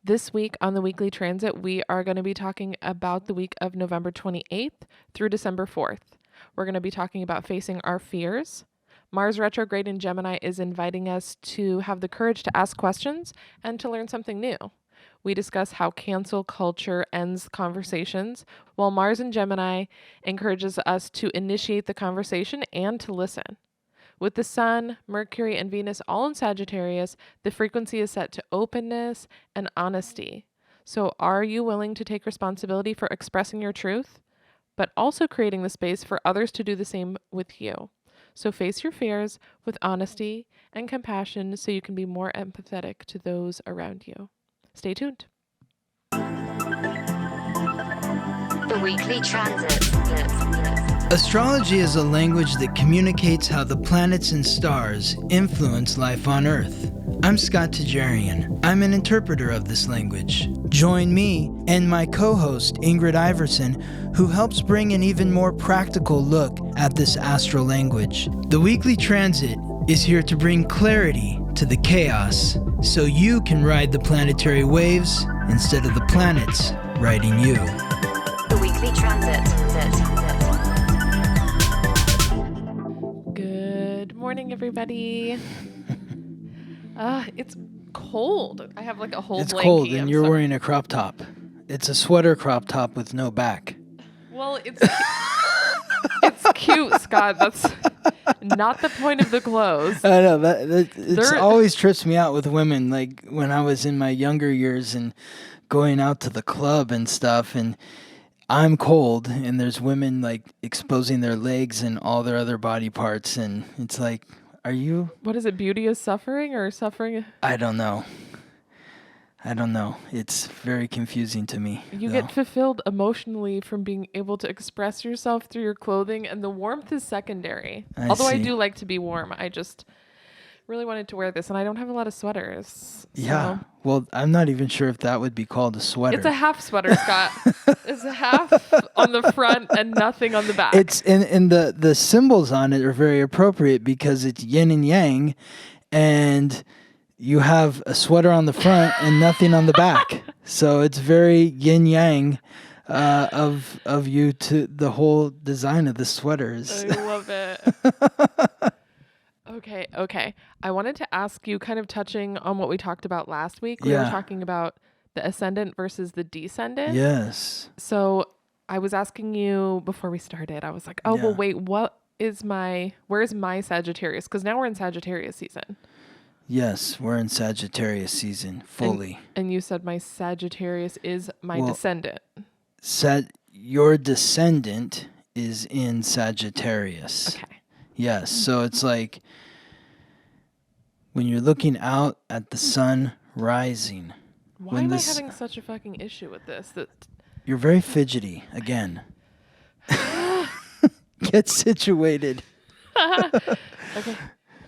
This week on the weekly transit, we are going to be talking about the week of November 28th through December 4th. We're going to be talking about facing our fears. Mars retrograde in Gemini is inviting us to have the courage to ask questions and to learn something new. We discuss how cancel culture ends conversations, while Mars in Gemini encourages us to initiate the conversation and to listen. With the Sun, Mercury, and Venus all in Sagittarius, the frequency is set to openness and honesty. So are you willing to take responsibility for expressing your truth, but also creating the space for others to do the same with you? So face your fears with honesty and compassion so you can be more empathetic to those around you. Stay tuned. The weekly transit. Astrology is a language that communicates how the planets and stars influence life on Earth. I'm Scott Tajarian. I'm an interpreter of this language. Join me and my co-host Ingrid Iverson, who helps bring an even more practical look at this astral language. The weekly transit is here to bring clarity to the chaos so you can ride the planetary waves instead of the planets riding you. The weekly transit. Good morning, everybody. It's cold. I have like a whole It's blankie. cold and I'm you're sorry. wearing a crop top. It's a sweater crop top with no back. Well, it's cute, Scott. That's not the point of the clothes. I know it's They're- always trips me out with women. Like when I was in my younger years and going out to the club and stuff, and I'm cold, and there's women like exposing their legs and all their other body parts, and it's like, are you? What is it? Beauty is suffering or suffering? I don't know. It's very confusing to me. You though. get fulfilled emotionally from being able to express yourself through your clothing, and the warmth is secondary. I Although I see. do like to be warm. I just really wanted to wear this, and I don't have a lot of sweaters. Yeah. So. Well, I'm not even sure if that would be called a sweater. It's a half sweater, Scott. It's a half on the front and nothing on the back. It's and the symbols on it are very appropriate because it's yin and yang, and you have a sweater on the front and nothing on the back. So it's very yin yang of you to the whole design of the sweaters. I love it. Okay. I wanted to ask you, kind of touching on what we talked about last week. We were Yeah. talking about the ascendant versus the descendant. Yes. So I was asking you before we started, I was like, oh, well, Yeah. wait, where's my Sagittarius? Because now we're in Sagittarius season. Yes, we're in Sagittarius season fully. And you said my Sagittarius is my Well, descendant. Your descendant is in Sagittarius. Okay. Yes, so it's like when you're looking out at the sun rising, Why when am I this- having such a fucking issue with this? you're very fidgety again. Get situated.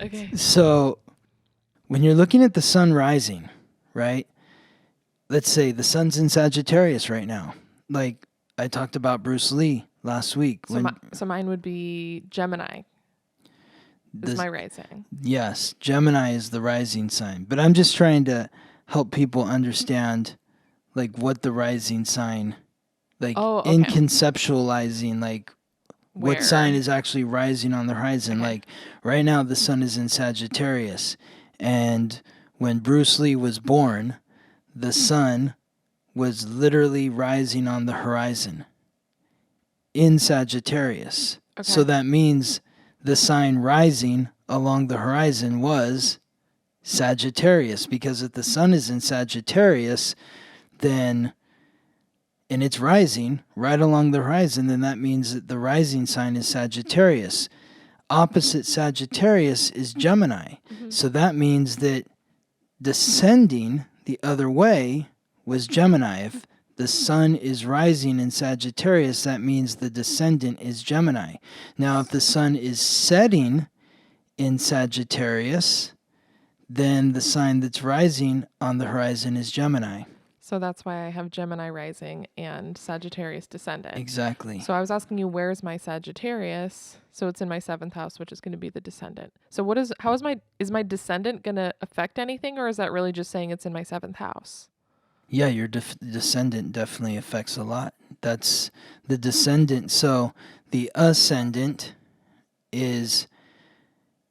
Okay. So when you're looking at the sun rising, right? Let's say the sun's in Sagittarius right now. Like I talked about Bruce Lee last week. So mine would be Gemini. Is my rising. Yes, Gemini is the rising sign. But I'm just trying to help people understand like what the rising sign, like in conceptualizing like Where? what sign is actually rising on the horizon. Okay. Like right now the sun is in Sagittarius, and when Bruce Lee was born, the sun was literally rising on the horizon in Sagittarius. Okay. So that means the sign rising along the horizon was Sagittarius, because if the sun is in Sagittarius, then, and it's rising right along the horizon, then that means that the rising sign is Sagittarius. Opposite Sagittarius is Gemini. Mm-hmm. So that means that descending the other way was Gemini. If the sun is rising in Sagittarius, that means the descendant is Gemini. Now, if the sun is setting in Sagittarius, then the sign that's rising on the horizon is Gemini. So that's why I have Gemini rising and Sagittarius descendant. Exactly. So I was asking you, where's my Sagittarius? So it's in my 7th house, which is going to be the descendant. So is my descendant going to affect anything, or is that really just saying it's in my 7th house? Yeah, your descendant definitely affects a lot. That's the descendant. So the ascendant is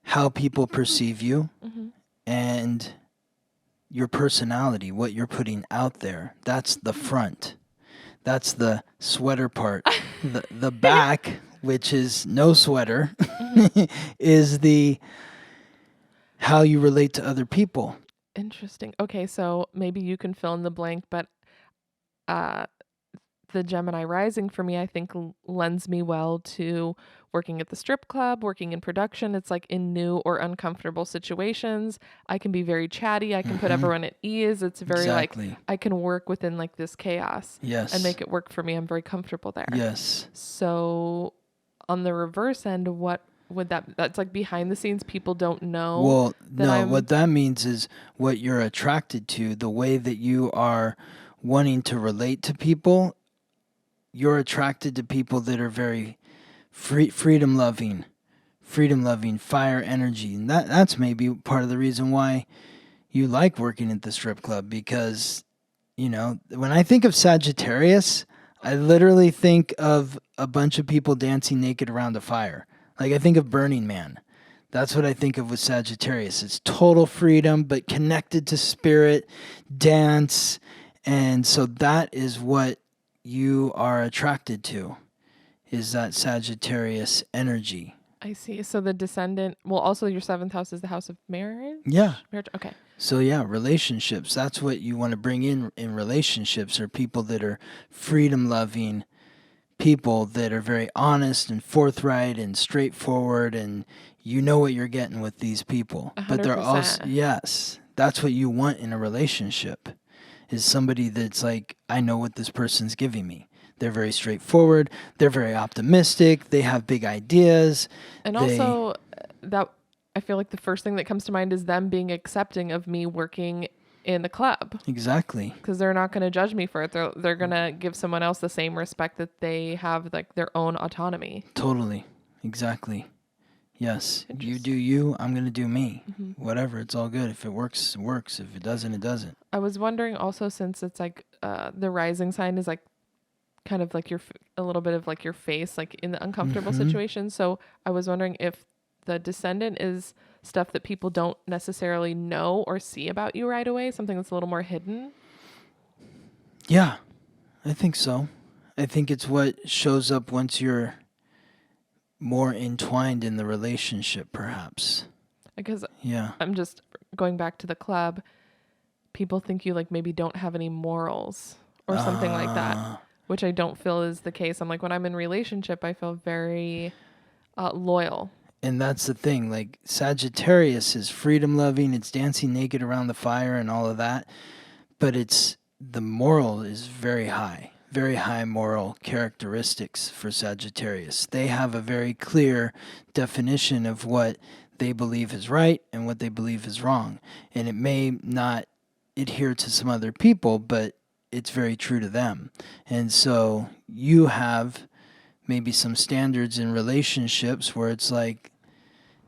how people perceive you Mm-hmm. and your personality, what you're putting out there. That's the front. That's the sweater part. The back, which is no sweater, Mm-hmm. is the how you relate to other people. Interesting. Okay, so maybe you can fill in the blank, but uh, the Gemini rising for me, I think, lends me well to working at the strip club, working in production. It's like in new or uncomfortable situations. I can be very chatty. I can put Mhm. everyone at ease. It's very like Exactly. I can work within like this chaos and Yes. make it work for me. I'm very comfortable there. Yes. So on the reverse end, what would that's like behind the scenes, people don't know Well, that no, I'm what that means is what you're attracted to, the way that you are wanting to relate to people. You're attracted to people that are very freedom loving, fire energy. And that's maybe part of the reason why you like working at the strip club, because, when I think of Sagittarius, I literally think of a bunch of people dancing naked around a fire. Like I think of Burning Man. That's what I think of with Sagittarius. It's total freedom, but connected to spirit, dance. And so that is what you are attracted to, is that Sagittarius energy. I see. So the descendant, well, also your seventh house is the house of marriage? Yeah. Marriage. Okay. So yeah, relationships. That's what you want to bring in relationships, are people that are freedom loving, people that are very honest and forthright and straightforward, and you know what you're getting with these people. But they're also, 100%. yes, that's what you want in a relationship, is somebody that's like, I know what this person's giving me. They're very straightforward. They're very optimistic. They have big ideas. And They- also that I feel like the first thing that comes to mind is them being accepting of me working in the club, Exactly. because they're not going to judge me for it. They're going to give someone else the same respect that they have, like their own autonomy. Totally. Exactly. Yes. You do you, I'm going to do me. Mm-hmm. Whatever. It's all good. If it works, it works. If it doesn't, it doesn't. I was wondering also, since it's like the rising sign is like kind of like a little bit of like your face, like in the uncomfortable Mhm. situation. So I was wondering if the descendant is stuff that people don't necessarily know or see about you right away, something that's a little more hidden. Yeah, I think so. I think it's what shows up once you're more entwined in the relationship, perhaps. Because Yeah. I'm just going back to the club, people think you like maybe don't have any morals or something like that, which I don't feel is the case. I'm like, when I'm in relationship, I feel very loyal. And that's the thing. Like, Sagittarius is freedom loving, it's dancing naked around the fire and all of that. But the moral is very high moral characteristics for Sagittarius. They have a very clear definition of what they believe is right and what they believe is wrong. And it may not adhere to some other people, but it's very true to them. And so you have maybe some standards in relationships where it's like,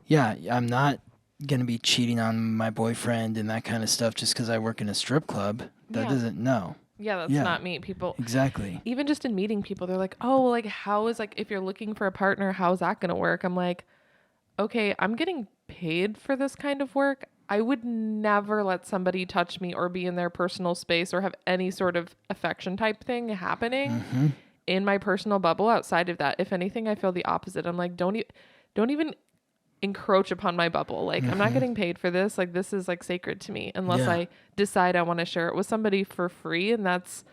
yeah, I'm not going to be cheating on my boyfriend and that kind of stuff just because I work in a strip club. That Yeah. doesn't, no. Yeah, that's Yeah. not me. People, Exactly. even just in meeting people, they're like, oh, like, how is, like, if you're looking for a partner, how's that going to work? I'm like, okay, I'm getting paid for this kind of work. I would never let somebody touch me or be in their personal space or have any sort of affection type thing happening in my personal bubble outside of that. If anything, I feel the opposite. I'm like, don't even encroach upon my bubble. Like, I'm not getting paid for this. Like, this is like sacred to me unless Yeah. I decide I want to share it with somebody for free, and that's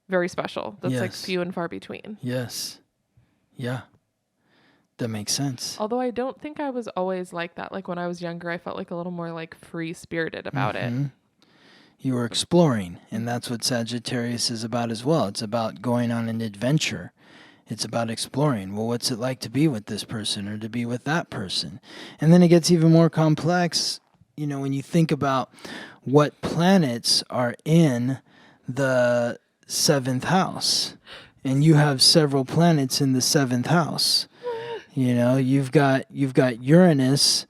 very special. That's like Yes. few and far between. Yes. Yeah. That makes sense. Although I don't think I was always like that. Like, when I was younger, I felt like a little more like free spirited about it. You were exploring, and that's what Sagittarius is about as well. It's about going on an adventure. It's about exploring. Well, what's it like to be with this person or to be with that person? And then it gets even more complex, when you think about what planets are in the seventh house. And you have several planets in the seventh house. You've got Uranus,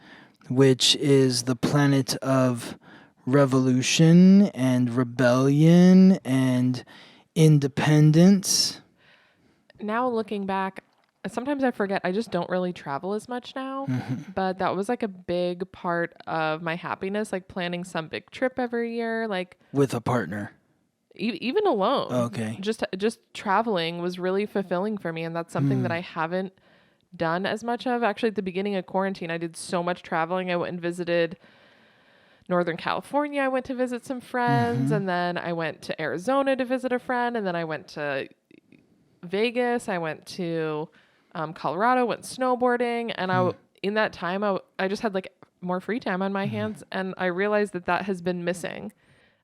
which is the planet of revolution and rebellion and independence. Now looking back, sometimes I forget. I just don't really travel as much now. But that was like a big part of my happiness, like planning some big trip every year, like With a partner. even alone. Okay. Just traveling was really fulfilling for me, and that's something that I haven't done as much of. Actually, at the beginning of quarantine, I did so much traveling. I went and visited Northern California. I went to visit some friends, and then I went to Arizona to visit a friend, and then I went to Vegas. I went to Colorado, went snowboarding, and in that time, I just had like more free time on my hands, and I realized that has been missing.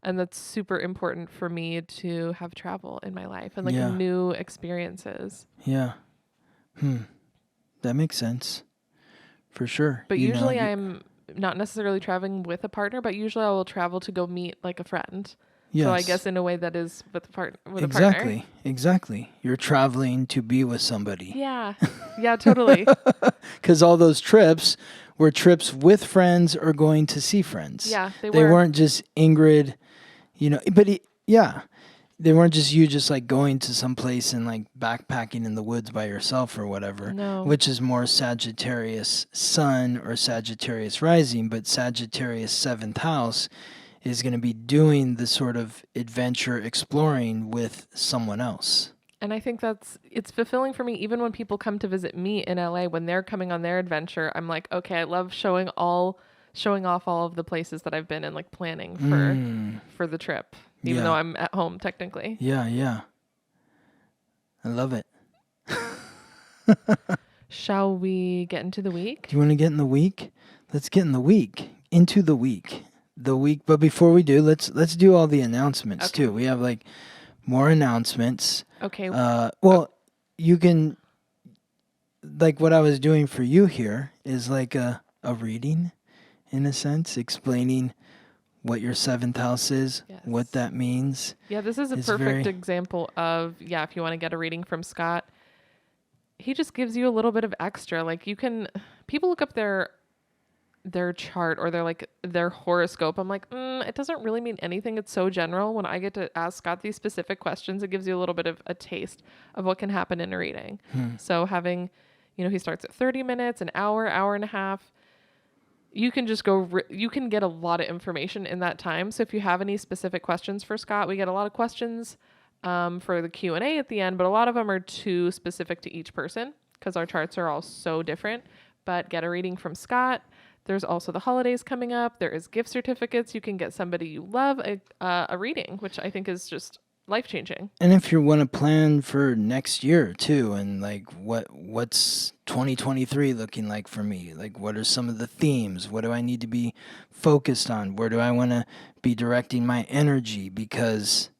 And that's super important for me to have travel in my life and like new experiences. Yeah. That makes sense. For sure. But usually I'm not necessarily traveling with a partner, but usually I will travel to go meet like a friend. Yes. So I guess in a way that is with a partner. Exactly. You're traveling to be with somebody. Yeah. Yeah, totally. Because all those trips were trips with friends or going to see friends. Yeah, they weren't just Ingrid, they weren't just you just like going to some place and like backpacking in the woods by yourself or whatever. No. Which is more Sagittarius sun or Sagittarius rising, but Sagittarius 7th house is going to be doing the sort of adventure exploring with someone else. And I think it's fulfilling for me. Even when people come to visit me in LA, when they're coming on their adventure, I'm like, okay, I love showing off all of the places that I've been and like planning for the trip, even though I'm at home technically. Yeah. I love it. Shall we get into the week? Do you want to get in the week? Let's get in the week. Into the week. But before we do, let's do all the announcements too. We have like more announcements. Okay. You can, like what I was doing for you here is like a reading, in a sense, explaining what your 7th house is, what that means. Yeah, this is a perfect example of, if you want to get a reading from Scott, he just gives you a little bit of extra. Like people look up their chart or their horoscope. I'm like, it doesn't really mean anything. It's so general. When I get to ask Scott these specific questions, it gives you a little bit of a taste of what can happen in a reading. So having, he starts at 30 minutes, an hour and a half. You can just you can get a lot of information in that time. So if you have any specific questions for Scott, we get a lot of questions for the Q&A at the end, but a lot of them are too specific to each person because our charts are all so different. But get a reading from Scott. There's also the holidays coming up. There is gift certificates. You can get somebody you love a reading, which I think is just life-changing. And if you want to plan for next year too, and like what's 2023 looking like for me? Like what are some of the themes? What do I need to be focused on? Where do I want to be directing my energy? Because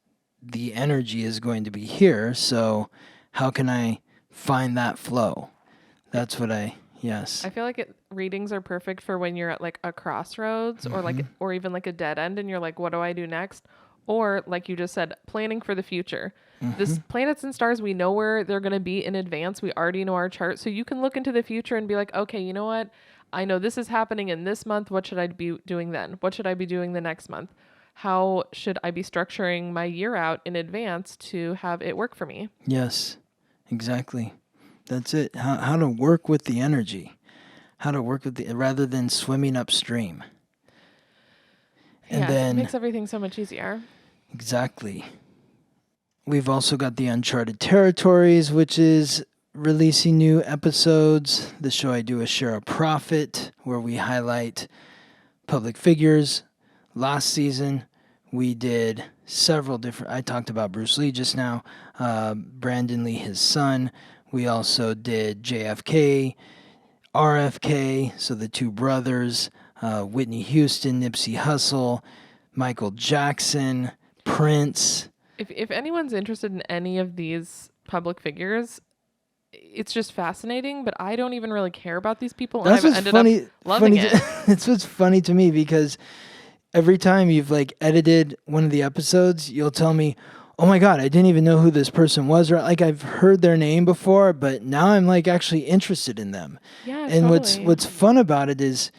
the energy is going to be here. So how can I find that flow? That's what Yes. I feel like readings are perfect for when you're at like a crossroads or even like a dead end and you're like, what do I do next? Or like you just said, planning for the future. This planets and stars, we know where they're going to be in advance. We already know our chart. So you can look into the future and be like, okay, you know what? I know this is happening in this month. What should I be doing then? What should I be doing the next month? How should I be structuring my year out in advance to have it work for me? Yes, exactly. That's it. How to work with the energy. How to work with rather than swimming upstream. And then it makes everything so much easier. Exactly. We've also got the Uncharted Territories, which is releasing new episodes. The show I do is Share a Profit, where we highlight public figures. Last season, we did several different... I talked about Bruce Lee just now, Brandon Lee, his son. We also did JFK, RFK, so the two brothers, Whitney Houston, Nipsey Hussle, Michael Jackson, Prince. If anyone's interested in any of these public figures, it's just fascinating, but I don't even really care about these people. That's and I've ended up loving it. It's what's funny to me because every time you've like edited one of the episodes, you'll tell me, oh my God, I didn't even know who this person was. Or like I've heard their name before, but now I'm like actually interested in them. Yeah, and totally. what's fun about it is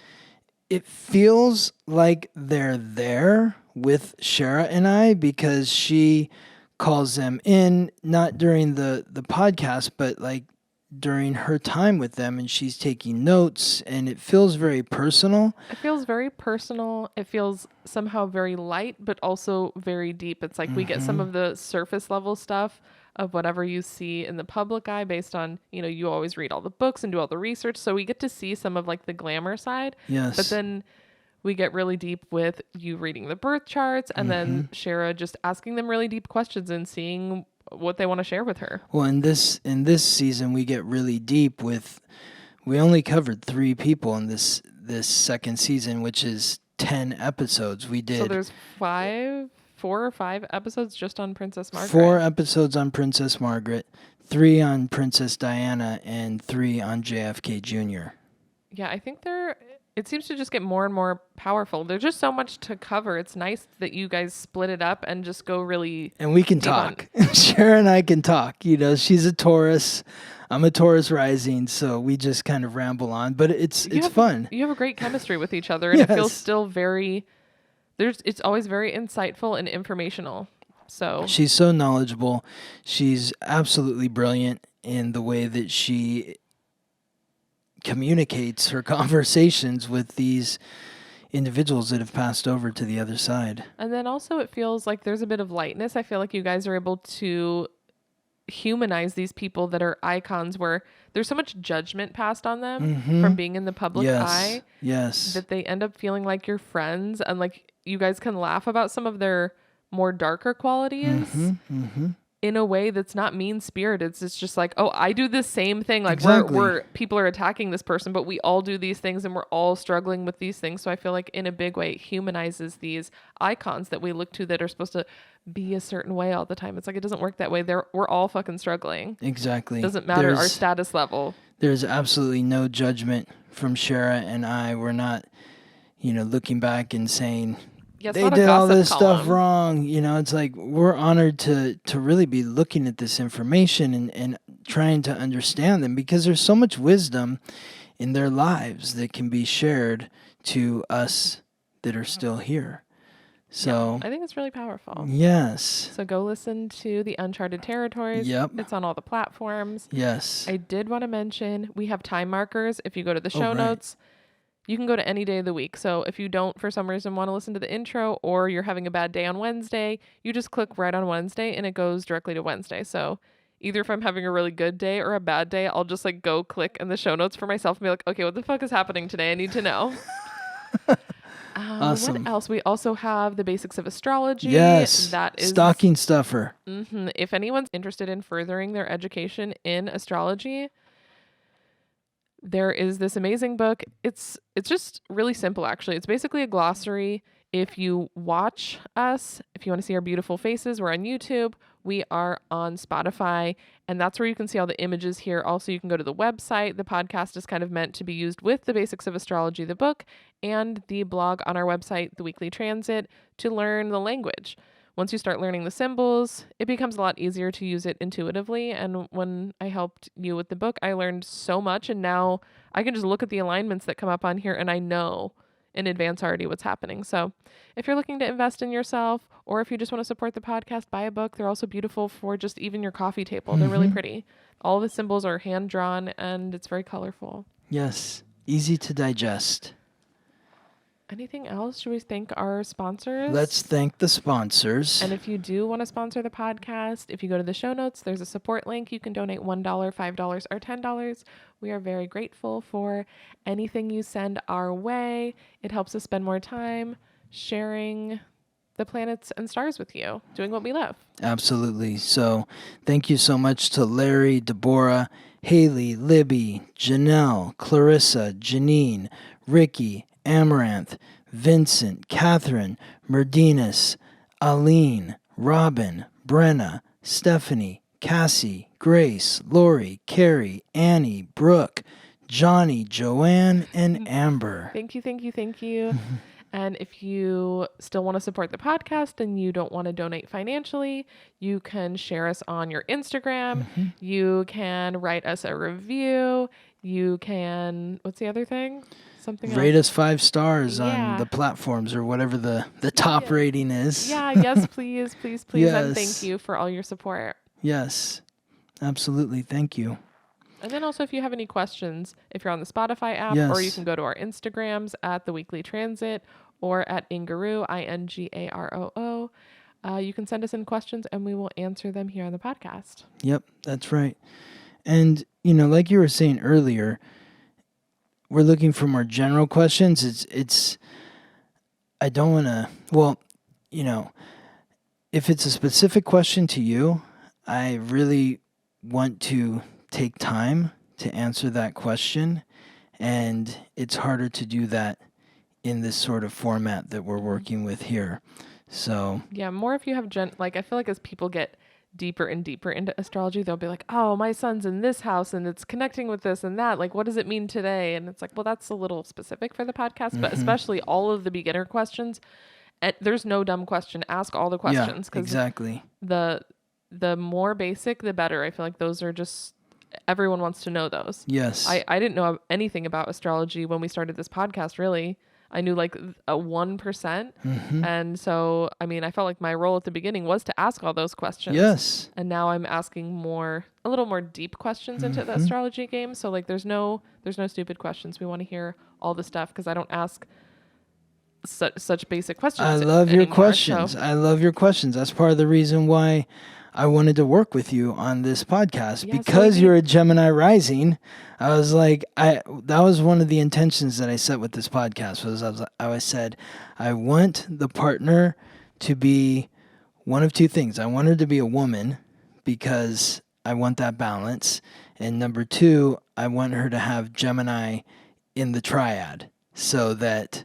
it feels like they're there with Shara and I because she calls them in, not during the podcast, but like during her time with them, and she's taking notes, and it feels very personal. It feels very personal. It feels somehow very light, but also very deep. It's like we get some of the surface level stuff of whatever you see in the public eye based on, you always read all the books and do all the research. So we get to see some of like the glamour side. Yes. But then we get really deep with you reading the birth charts and then Shara just asking them really deep questions and seeing what they want to share with her. Well, in this season, we get really deep with. We only covered 3 people in this second season, which is 10 episodes. We did. So there's 4 or 5 episodes just on Princess Margaret. 4 episodes on Princess Margaret, 3 on Princess Diana, and 3 on JFK Jr. Yeah, I think it seems to just get more and more powerful. There's just so much to cover. It's nice that you guys split it up and just go really. And we can talk. Shara and I can talk. She's a Taurus. I'm a Taurus rising, so we just kind of ramble on. But it's fun. You have a great chemistry with each other, and Yes. it feels still very. It's always very insightful and informational. So she's so knowledgeable. She's absolutely brilliant in the way that she communicates her conversations with these individuals that have passed over to the other side. And then also it feels like there's a bit of lightness. I feel like you guys are able to humanize these people that are icons where there's so much judgment passed on them from being in the public eye. Yes. That they end up feeling like your friends and like you guys can laugh about some of their more darker qualities. In a way that's not mean-spirited. It's just like, oh, I do the same thing. Like Exactly. we're people are attacking this person, but we all do these things and we're all struggling with these things. So I feel like in a big way, it humanizes these icons that we look to that are supposed to be a certain way all the time. It's like, it doesn't work that way. We're all fucking struggling. Exactly. Doesn't matter our status level. There's absolutely no judgment from Shara and I. We're not, looking back and saying, they did all this stuff wrong. It's like we're honored to really be looking at this information and trying to understand them because there's so much wisdom in their lives that can be shared to us that are still here. So I think it's really powerful. Yes. So go listen to the Uncharted Territories. Yep. It's on all the platforms. Yes. I did want to mention we have time markers. If you go to the show notes, you can go to any day of the week. So if you don't, for some reason, want to listen to the intro or you're having a bad day on Wednesday, you just click right on Wednesday and it goes directly to Wednesday. So either if I'm having a really good day or a bad day, I'll just like go click in the show notes for myself and be like, okay, what the fuck is happening today? I need to know. Awesome. What else? We also have the basics of astrology. Yes. That is stocking stuffer. If anyone's interested in furthering their education in astrology, there is this amazing book. It's just really simple, actually. It's basically a glossary. If you watch us, if you want to see our beautiful faces, we're on YouTube. We are on Spotify, and that's where you can see all the images here. Also, you can go to the website. The podcast is kind of meant to be used with the basics of astrology, the book, and the blog on our website, The Weekly Transit, to learn the language. Once you start learning the symbols, it becomes a lot easier to use it intuitively. And when I helped you with the book, I learned so much. And now I can just look at the alignments that come up on here and I know in advance already what's happening. So if you're looking to invest in yourself or if you just want to support the podcast, buy a book. They're also beautiful for just even your coffee table. They're really pretty. All the symbols are hand drawn and it's very colorful. Yes. Easy to digest. Anything else? Should we thank our sponsors? Let's thank the sponsors. And if you do want to sponsor the podcast, if you go to the show notes, there's a support link. You can donate $1, $5, or $10. We are very grateful for anything you send our way. It helps us spend more time sharing the planets and stars with you, doing what we love. Absolutely. So thank you so much to Larry, Deborah, Haley, Libby, Janelle, Clarissa, Janine, Ricky, Amaranth, Vincent, Catherine, Merdinas, Aline, Robin, Brenna, Stephanie, Cassie, Grace, Lori, Carrie, Annie, Brooke, Johnny, Joanne, and Amber. Thank you, thank you, thank you. And if you still want to support the podcast and you don't want to donate financially, you can share us on your Instagram. You can write us a review. You can, what's the other thing? something Rate else. us 5 stars on Yeah. the platforms or whatever the top Yeah. rating is. Yeah, yes, please, please, please. And thank Yes. you for all your support. Yes. Absolutely. Thank you. And then also, if you have any questions, if you're on the Spotify app, or you Yes. can go to our Instagrams at The Weekly Transit or at Ingaroo, Ingaroo. You can send us in questions and we will answer them here on the podcast. Yep, that's right. And, like you were saying earlier, we're looking for more general questions. It's I don't want to, well, if it's a specific question to you, I really want to take time to answer that question. And it's harder to do that in this sort of format that we're working with here. So, Yeah, more if you have I feel like as people get deeper and deeper into astrology, they'll be like, "Oh, my son's in this house and it's connecting with this and that. Like, what does it mean today?" And it's like, well, that's a little specific for the podcast, but especially all of the beginner questions. And there's no dumb question. Ask all the questions, yeah, exactly. the more basic, the better. I feel like those are just everyone wants to know those. Yes. I didn't know anything about astrology when we started this podcast, really. I knew like a 1%. And so, I mean, I felt like my role at the beginning was to ask all those questions. Yes. And now I'm asking a little more deep questions into the astrology game. So like there's no stupid questions. We want to hear all the stuff because I don't ask such basic questions. I love your anymore, questions. so- I love your questions. That's part of the reason why I wanted to work with you on this podcast, Yeah, so because we you're a Gemini rising. I was like, that was one of the intentions that I set with this podcast. I said, I want the partner to be one of two things. I want her to be a woman because I want that balance, and number two, I want her to have Gemini in the triad so that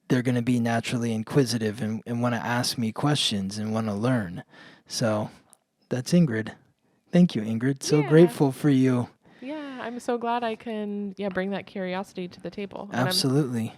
they're going to be naturally inquisitive and want to ask me questions and want to learn. So that's Ingrid. Thank you, Ingrid. So Yeah. grateful for you. Yeah, I'm so glad I can bring that curiosity to the table. And Absolutely.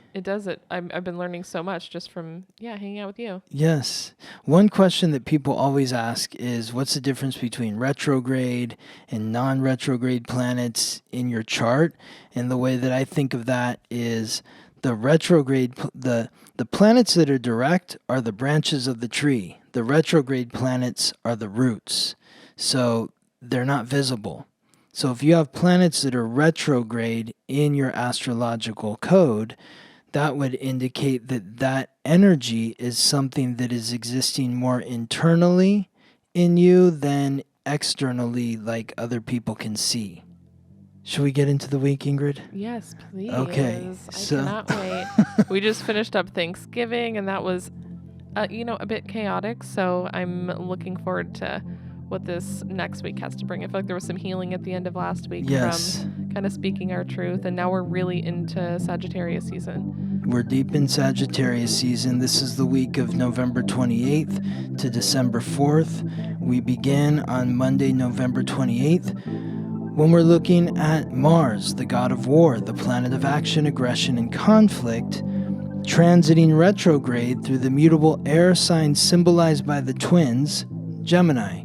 I've been learning so much just from hanging out with you. Yes. One question that people always ask is, what's the difference between retrograde and non-retrograde planets in your chart? And the way that I think of that is the retrograde, the planets that are direct are the branches of the tree. The retrograde planets are the roots. So they're not visible. So if you have planets that are retrograde in your astrological code, that would indicate that energy is something that is existing more internally in you than externally, like other people can see. Should we get into the week, Ingrid? Yes, please. Okay, I so- cannot wait. We just finished up Thanksgiving, and that was, a bit chaotic. So I'm looking forward to what this next week has to bring. I feel like there was some healing at the end of last week Yes. from kind of speaking our truth, and now we're really into Sagittarius season. We're deep in Sagittarius season. This is the week of November 28th to December 4th. We begin on Monday, November 28th, when we're looking at Mars, the god of war, the planet of action, aggression, and conflict, transiting retrograde through the mutable air sign symbolized by the twins, Gemini.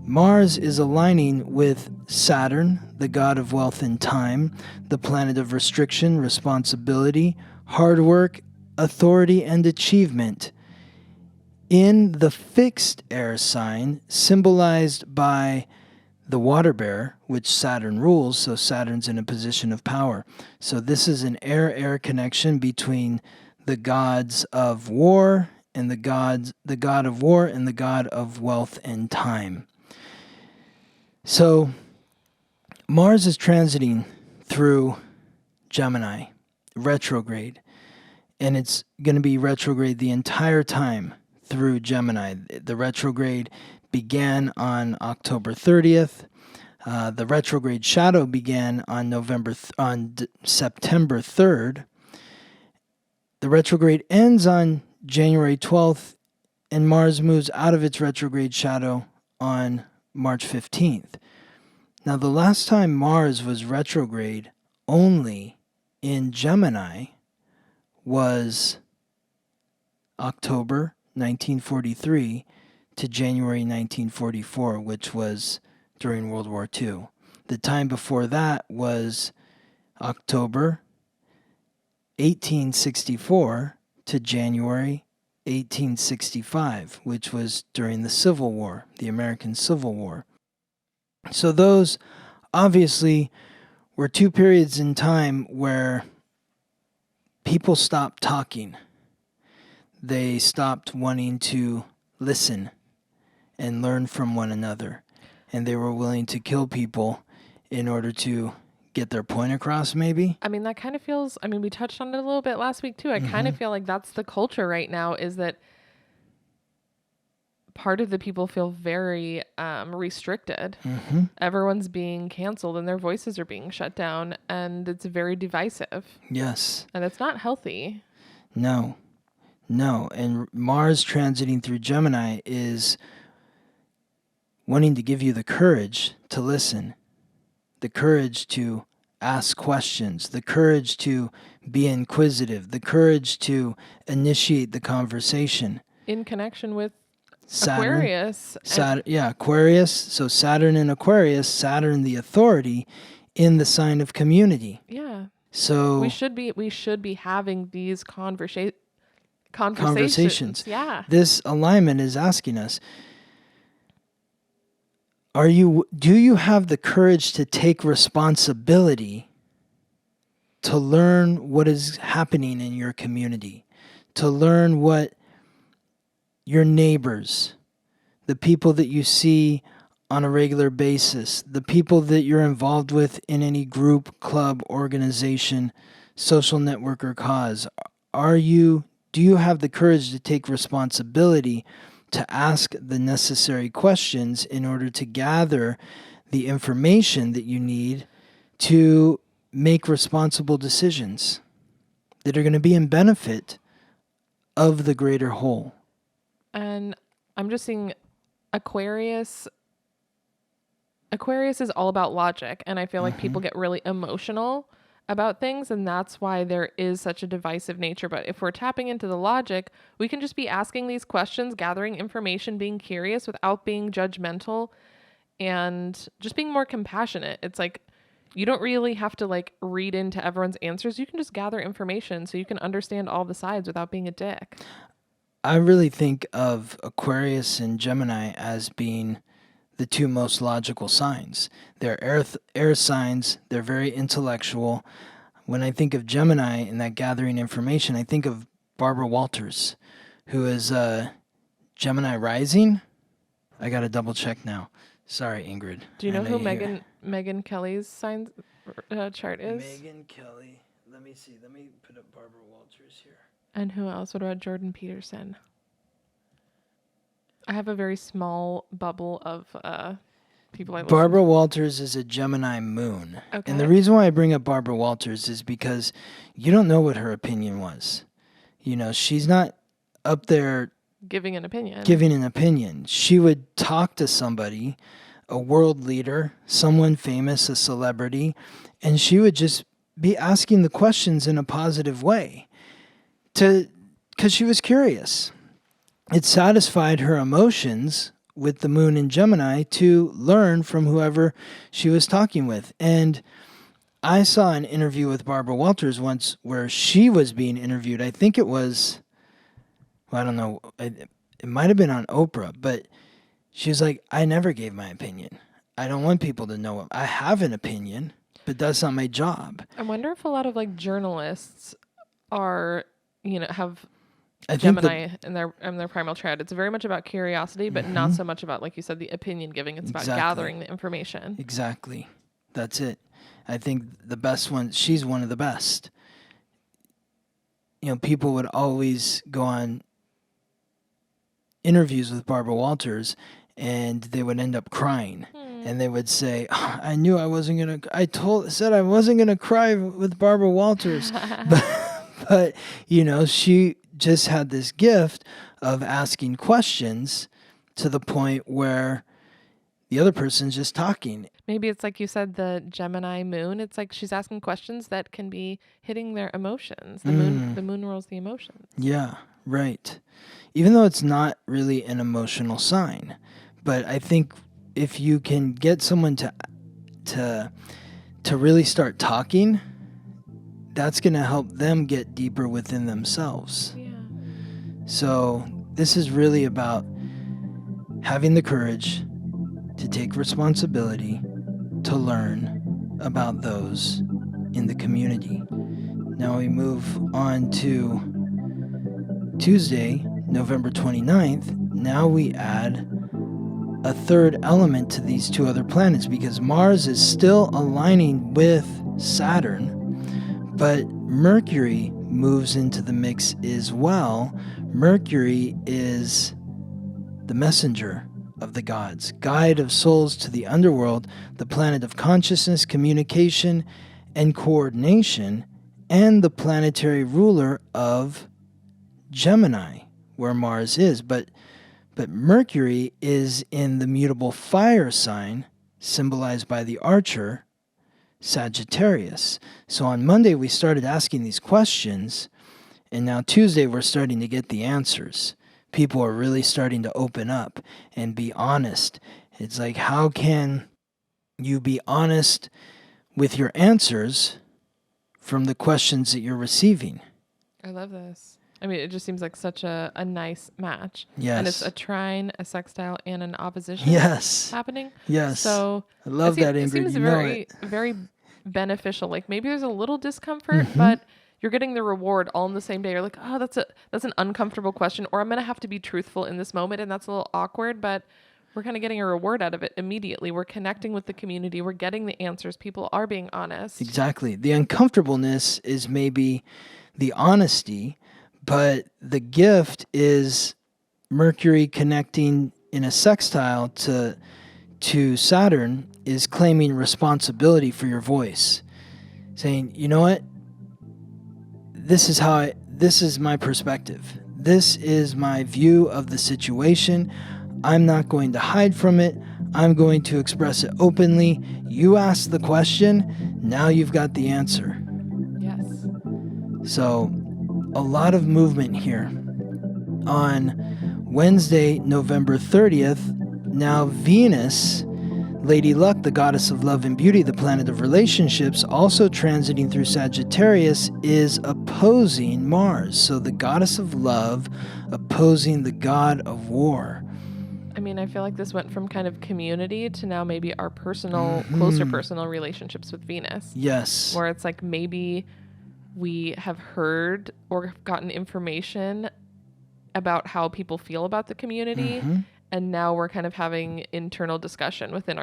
Mars is aligning with Saturn, the god of wealth and time, the planet of restriction, responsibility, hard work, authority, and achievement, in the fixed air sign symbolized by the water bear, which Saturn rules, so Saturn's in a position of power. So this is an air-air connection between the gods of war and the god of war and the god of wealth and time. So Mars is transiting through Gemini, retrograde, and it's going to be retrograde the entire time through Gemini. The retrograde began on October 30th. The retrograde shadow began on September 3rd. The retrograde ends on January 12th, and Mars moves out of its retrograde shadow on March 15th. Now, the last time Mars was retrograde only in Gemini was October 1943 to January 1944, which was during World War II. The time before that was October 1864 to January 1865, which was during the Civil War, the American Civil War. So those obviously were two periods in time where people stopped talking. They stopped wanting to listen and learn from one another. And they were willing to kill people in order to get their point across, maybe. I mean, that kind of feels, I mean, we touched on it a little bit last week too. I kind of feel like that's the culture right now, is that part of the people feel very restricted. Everyone's being canceled and their voices are being shut down, and it's very divisive. Yes. And it's not healthy. No. And Mars transiting through Gemini is wanting to give you the courage to listen, the courage to ask questions, the courage to be inquisitive, the courage to initiate the conversation. In connection with Saturn, Aquarius. Aquarius. So Saturn in Aquarius, Saturn the authority in the sign of community. Yeah. So we should be having these conversations. Yeah. This alignment is asking us, do you have the courage to take responsibility to learn what is happening in your community, to learn what your neighbors, the people that you see on a regular basis, the people that you're involved with in any group, club, organization, social network, or cause, do you have the courage to take responsibility to ask the necessary questions in order to gather the information that you need to make responsible decisions that are going to be in benefit of the greater whole? And I'm just seeing Aquarius. Aquarius is all about logic, and I feel like people get really emotional about things, and that's why there is such a divisive nature. But if we're tapping into the logic, we can just be asking these questions, gathering information, being curious without being judgmental, and just being more compassionate. It's like you don't really have to like read into everyone's answers. You can just gather information so you can understand all the sides without being a dick. I really think of Aquarius and Gemini as being the two most logical signs. They're air signs. They're very intellectual. When I think of Gemini and that gathering information, I think of Barbara Walters, who is Gemini rising. I got to double check now. Sorry, Ingrid. Do you know who Megan Kelly's sign chart is? Megan Kelly. Let me see. Let me put up Barbara Walters here. And who else? What about Jordan Peterson? I have a very small bubble of people I listen Barbara Walters is a Gemini moon. Okay. And the reason why I bring up Barbara Walters is because you don't know what her opinion was. You know, she's not up there giving an opinion. She would talk to somebody, a world leader, someone famous, a celebrity, and she would just be asking the questions in a positive way because she was curious. It satisfied her emotions with the moon in Gemini to learn from whoever she was talking with. And I saw an interview with Barbara Walters once where she was being interviewed. I think it was, I don't know, it might have been on Oprah, but she was like, I never gave my opinion. I don't want people to know. I have an opinion, but that's not my job. I wonder if a lot of like journalists are, have I Gemini in their primal triad. It's very much about curiosity, but not so much about, like you said, the opinion giving. It's about gathering the information. Exactly. That's it. I think the best one, she's one of the best. People would always go on interviews with Barbara Walters and they would end up crying. And they would say, I knew I wasn't going to, said I wasn't going to cry with Barbara Walters. But, she just had this gift of asking questions to the point where the other person's just talking. Maybe it's like you said, the Gemini moon. It's like she's asking questions that can be hitting their emotions. The moon rules the emotions. Yeah, right. Even though it's not really an emotional sign. But I think if you can get someone to really start talking, that's going to help them get deeper within themselves. Yeah. So this is really about having the courage to take responsibility, to learn about those in the community. Now we move on to Tuesday, November 29th. Now we add a third element to these two other planets because Mars is still aligning with Saturn, but Mercury moves into the mix as well. Mercury is the messenger of the gods, guide of souls to the underworld, the planet of consciousness, communication, and coordination, and the planetary ruler of Gemini, where Mars is. But Mercury is in the mutable fire sign, symbolized by the archer, Sagittarius. So on Monday, we started asking these questions, and now Tuesday, we're starting to get the answers. People are really starting to open up and be honest. It's like, how can you be honest with your answers from the questions that you're receiving? I love this. I mean, it just seems like such a nice match. Yes. And it's a trine, a sextile, and an opposition Yes. happening. Yes. So I love that, Ingrid. It seems You know very, it. very beneficial. Like maybe there's a little discomfort, Mm-hmm. but you're getting the reward all in the same day. You're like, oh, that's an uncomfortable question, or I'm gonna have to be truthful in this moment, and that's a little awkward, but we're kind of getting a reward out of it immediately. We're connecting with the community. We're getting the answers. People are being honest. Exactly. The uncomfortableness is maybe the honesty, but the gift is Mercury connecting in a sextile to Saturn is claiming responsibility for your voice. Saying, you know what? This is my perspective. This is my view of the situation. I'm not going to hide from it. I'm going to express it openly. You asked the question. Now you've got the answer. Yes. So, a lot of movement here. On Wednesday, November 30th, now Venus, Lady Luck, the goddess of love and beauty, the planet of relationships, also transiting through Sagittarius, is opposing Mars. So the goddess of love opposing the god of war. I mean, I feel like this went from kind of community to now maybe our personal, closer personal relationships with Venus. Yes. Where it's like maybe we have heard or gotten information about how people feel about the community, and now we're kind of having internal discussion within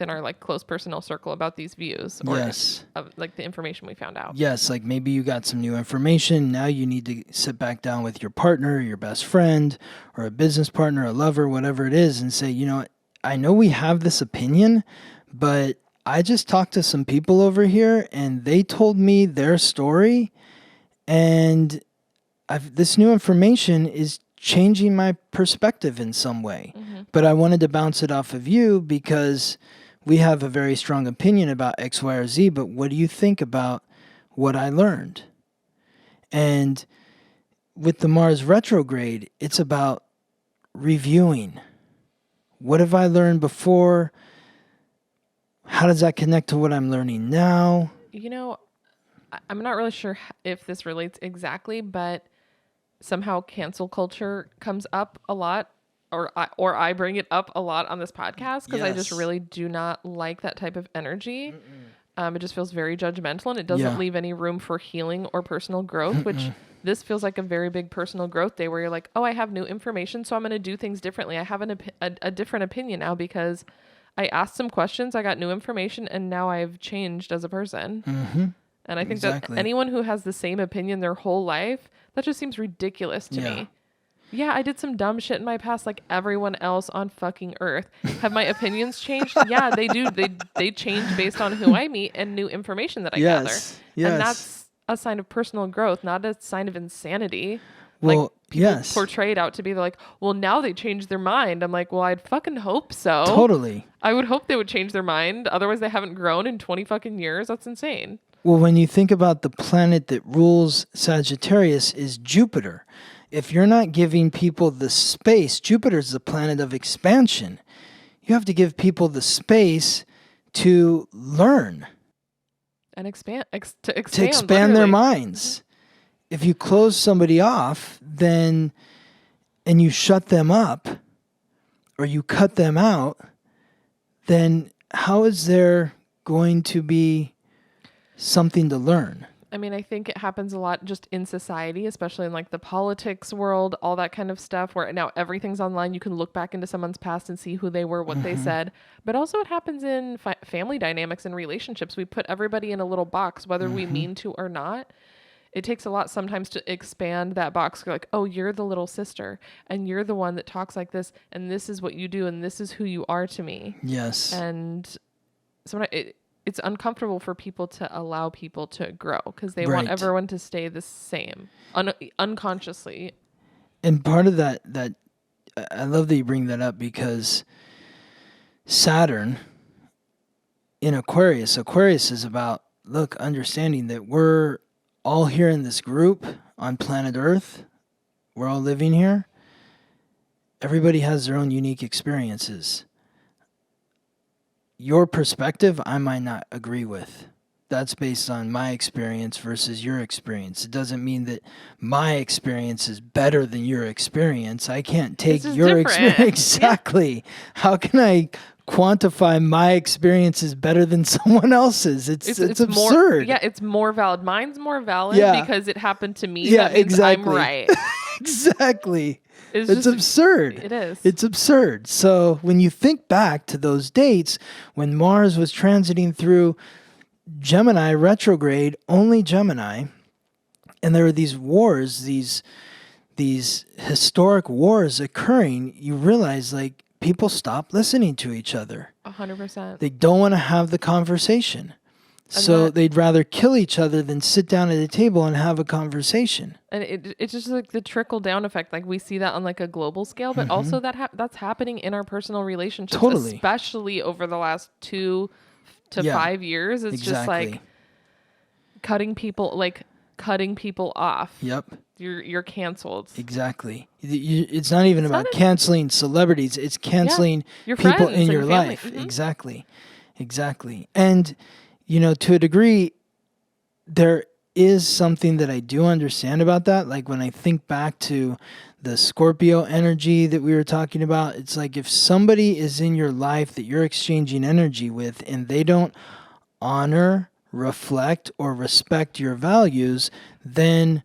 our like close personal circle about these views or Yes. of like the information we found out. Yes, like maybe you got some new information. Now you need to sit back down with your partner, your best friend, or a business partner, a lover, whatever it is, and say, you know, I know we have this opinion, but I just talked to some people over here and they told me their story, and this new information is changing my perspective in some way. But I wanted to bounce it off of you because we have a very strong opinion about X, Y, or Z, but what do you think about what I learned? And with the Mars retrograde, it's about reviewing. What have I learned before? How does that connect to what I'm learning now? You know, I'm not really sure if this relates exactly, but somehow cancel culture comes up a lot, or I bring it up a lot on this podcast because I just Yes. really do not like that type of energy. It just feels very judgmental, and it doesn't leave any room for healing or personal growth, which this feels like a very big personal growth day where you're like, oh, I have new information, so I'm going to do things differently. I have a different opinion now because I asked some questions, I got new information, and now I've changed as a person. And I think that anyone who has the same opinion their whole life, that just seems ridiculous to me. Yeah, I did some dumb shit in my past like everyone else on fucking earth. Have my opinions changed? Yeah, they do. They change based on who I meet and new information that I gather. Yes. And that's a sign of personal growth, not a sign of insanity. Well, like people portray it out to be like, well, now they changed their mind. I'm like, well, I'd fucking hope so. Totally. I would hope they would change their mind. Otherwise, they haven't grown in 20 fucking years. That's insane. Well, when you think about the planet that rules Sagittarius is Jupiter. If you're not giving people the space, Jupiter's the planet of expansion. You have to give people the space to learn. And to to expand expand their literally. minds. If you close somebody off, then and you shut them up or you cut them out, then how is there going to be something to learn? I mean, I think it happens a lot just in society, especially in like the politics world, all that kind of stuff where now everything's online. You can look back into someone's past and see who they were, what they said. But also it happens in family dynamics and relationships. We put everybody in a little box, whether we mean to or not. It takes a lot sometimes to expand that box. You're like, oh, you're the little sister and you're the one that talks like this and this is what you do and this is who you are to me. Yes. And so it's uncomfortable for people to allow people to grow because they want Right. everyone to stay the same unconsciously. And part of that I love that you bring that up because Saturn in Aquarius is about, look, understanding that we're all here in this group on planet Earth. We're all living here. Everybody has their own unique experiences. Your perspective, I might not agree with. That's based on my experience versus your experience. It doesn't mean that my experience is better than your experience. I can't take just your different. experience. Exactly. How can I quantify my experience is better than someone else's? It's absurd. It's more valid. Mine's more valid Yeah. because it happened to me. Yeah, that means exactly. I'm right. Exactly. It's It's just- absurd. It is. It's absurd. So when you think back to those dates when Mars was transiting through Gemini retrograde, only Gemini, and there were these wars, these historic wars occurring, you realize like people stop listening to each other. 100%. They don't want to have the conversation. So they'd rather kill each other than sit down at a table and have a conversation. And it's just like the trickle down effect. Like we see that on like a global scale, but also that's happening in our personal relationships, Totally. especially over the last 2 to Yeah, 5 years. It's just like cutting people off. Yep. You're canceled. Exactly. It's not even about canceling celebrities. It's canceling your people friends in and your family. life. Mhm. Exactly. And, to a degree, there is something that I do understand about that. Like when I think back to the Scorpio energy that we were talking about, it's like if somebody is in your life that you're exchanging energy with and they don't honor, reflect, or respect your values, then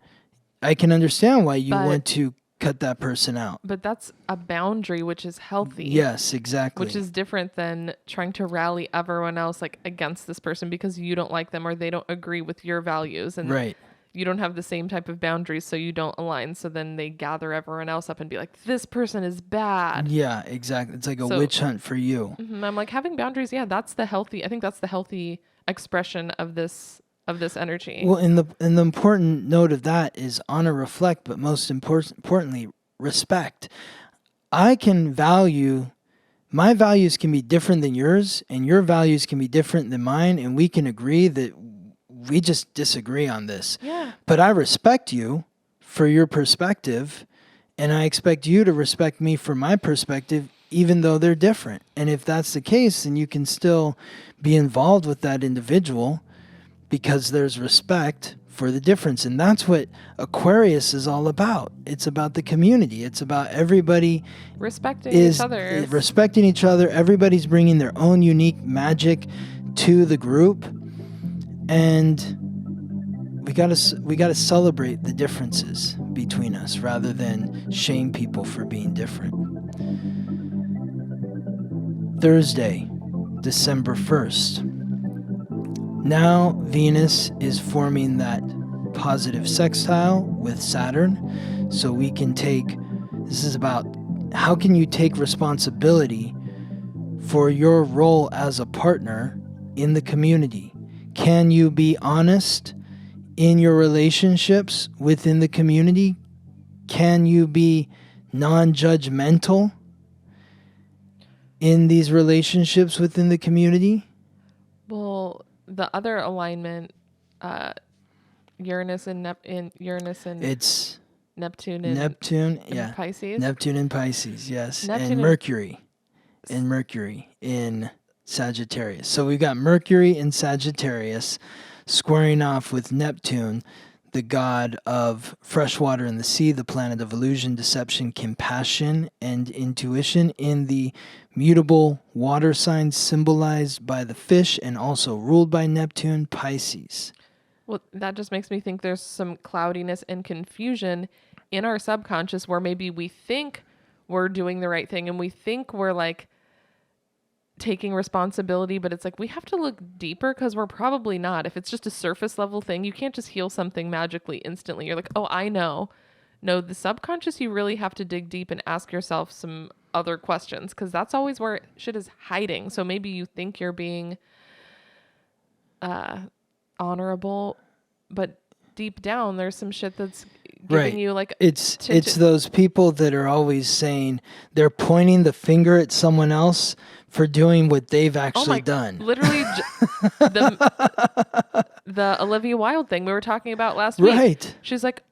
I can understand why you want to cut that person out. But that's a boundary, which is healthy. Yes, exactly. Which is different than trying to rally everyone else like against this person because you don't like them or they don't agree with your values. And right. You don't have the same type of boundaries, so you don't align. So then they gather everyone else up and be like, this person is bad. Yeah, exactly. It's like a witch hunt for you. I'm like, having boundaries, I think that's the healthy expression of this energy. Well, and the important note of that is honor, reflect, but most importantly, respect. I can value, my values can be different than yours, and your values can be different than mine, and we can agree that we just disagree on this. Yeah. But I respect you for your perspective, and I expect you to respect me for my perspective, even though they're different. And if that's the case, then you can still be involved with that individual because there's respect for the difference. And that's what Aquarius is all about. It's about the community. It's about everybody respecting each other. Respecting each other. Everybody's bringing their own unique magic to the group. And we gotta celebrate the differences between us rather than shame people for being different. Thursday, December 1st. Now Venus is forming that positive sextile with Saturn. So we can this is about how can you take responsibility for your role as a partner in the community? Can you be honest in your relationships within the community? Can you be non-judgmental in these relationships within the community? Well, the other alignment, Uranus and it's Neptune and Pisces. Neptune and Pisces, yes. Neptune and Mercury in Sagittarius. So we've got Mercury in Sagittarius. squaring off with Neptune, the god of fresh water and the sea, the planet of illusion, deception, compassion, and intuition, in the mutable water signs symbolized by the fish and also ruled by Neptune, Pisces. Well, that just makes me think there's some cloudiness and confusion in our subconscious where maybe we think we're doing the right thing and we think we're like taking responsibility, but it's like we have to look deeper because we're probably not. If it's just a surface level thing, you can't just heal something magically instantly. You're like, oh, I know. No, the subconscious, you really have to dig deep and ask yourself some other questions because that's always where shit is hiding. So maybe you think you're being honorable, but deep down there's some shit that's giving you like it's those people that are always saying they're pointing the finger at someone else for doing what they've actually done. Literally the Olivia Wilde thing we were talking about last week. Right. She's like,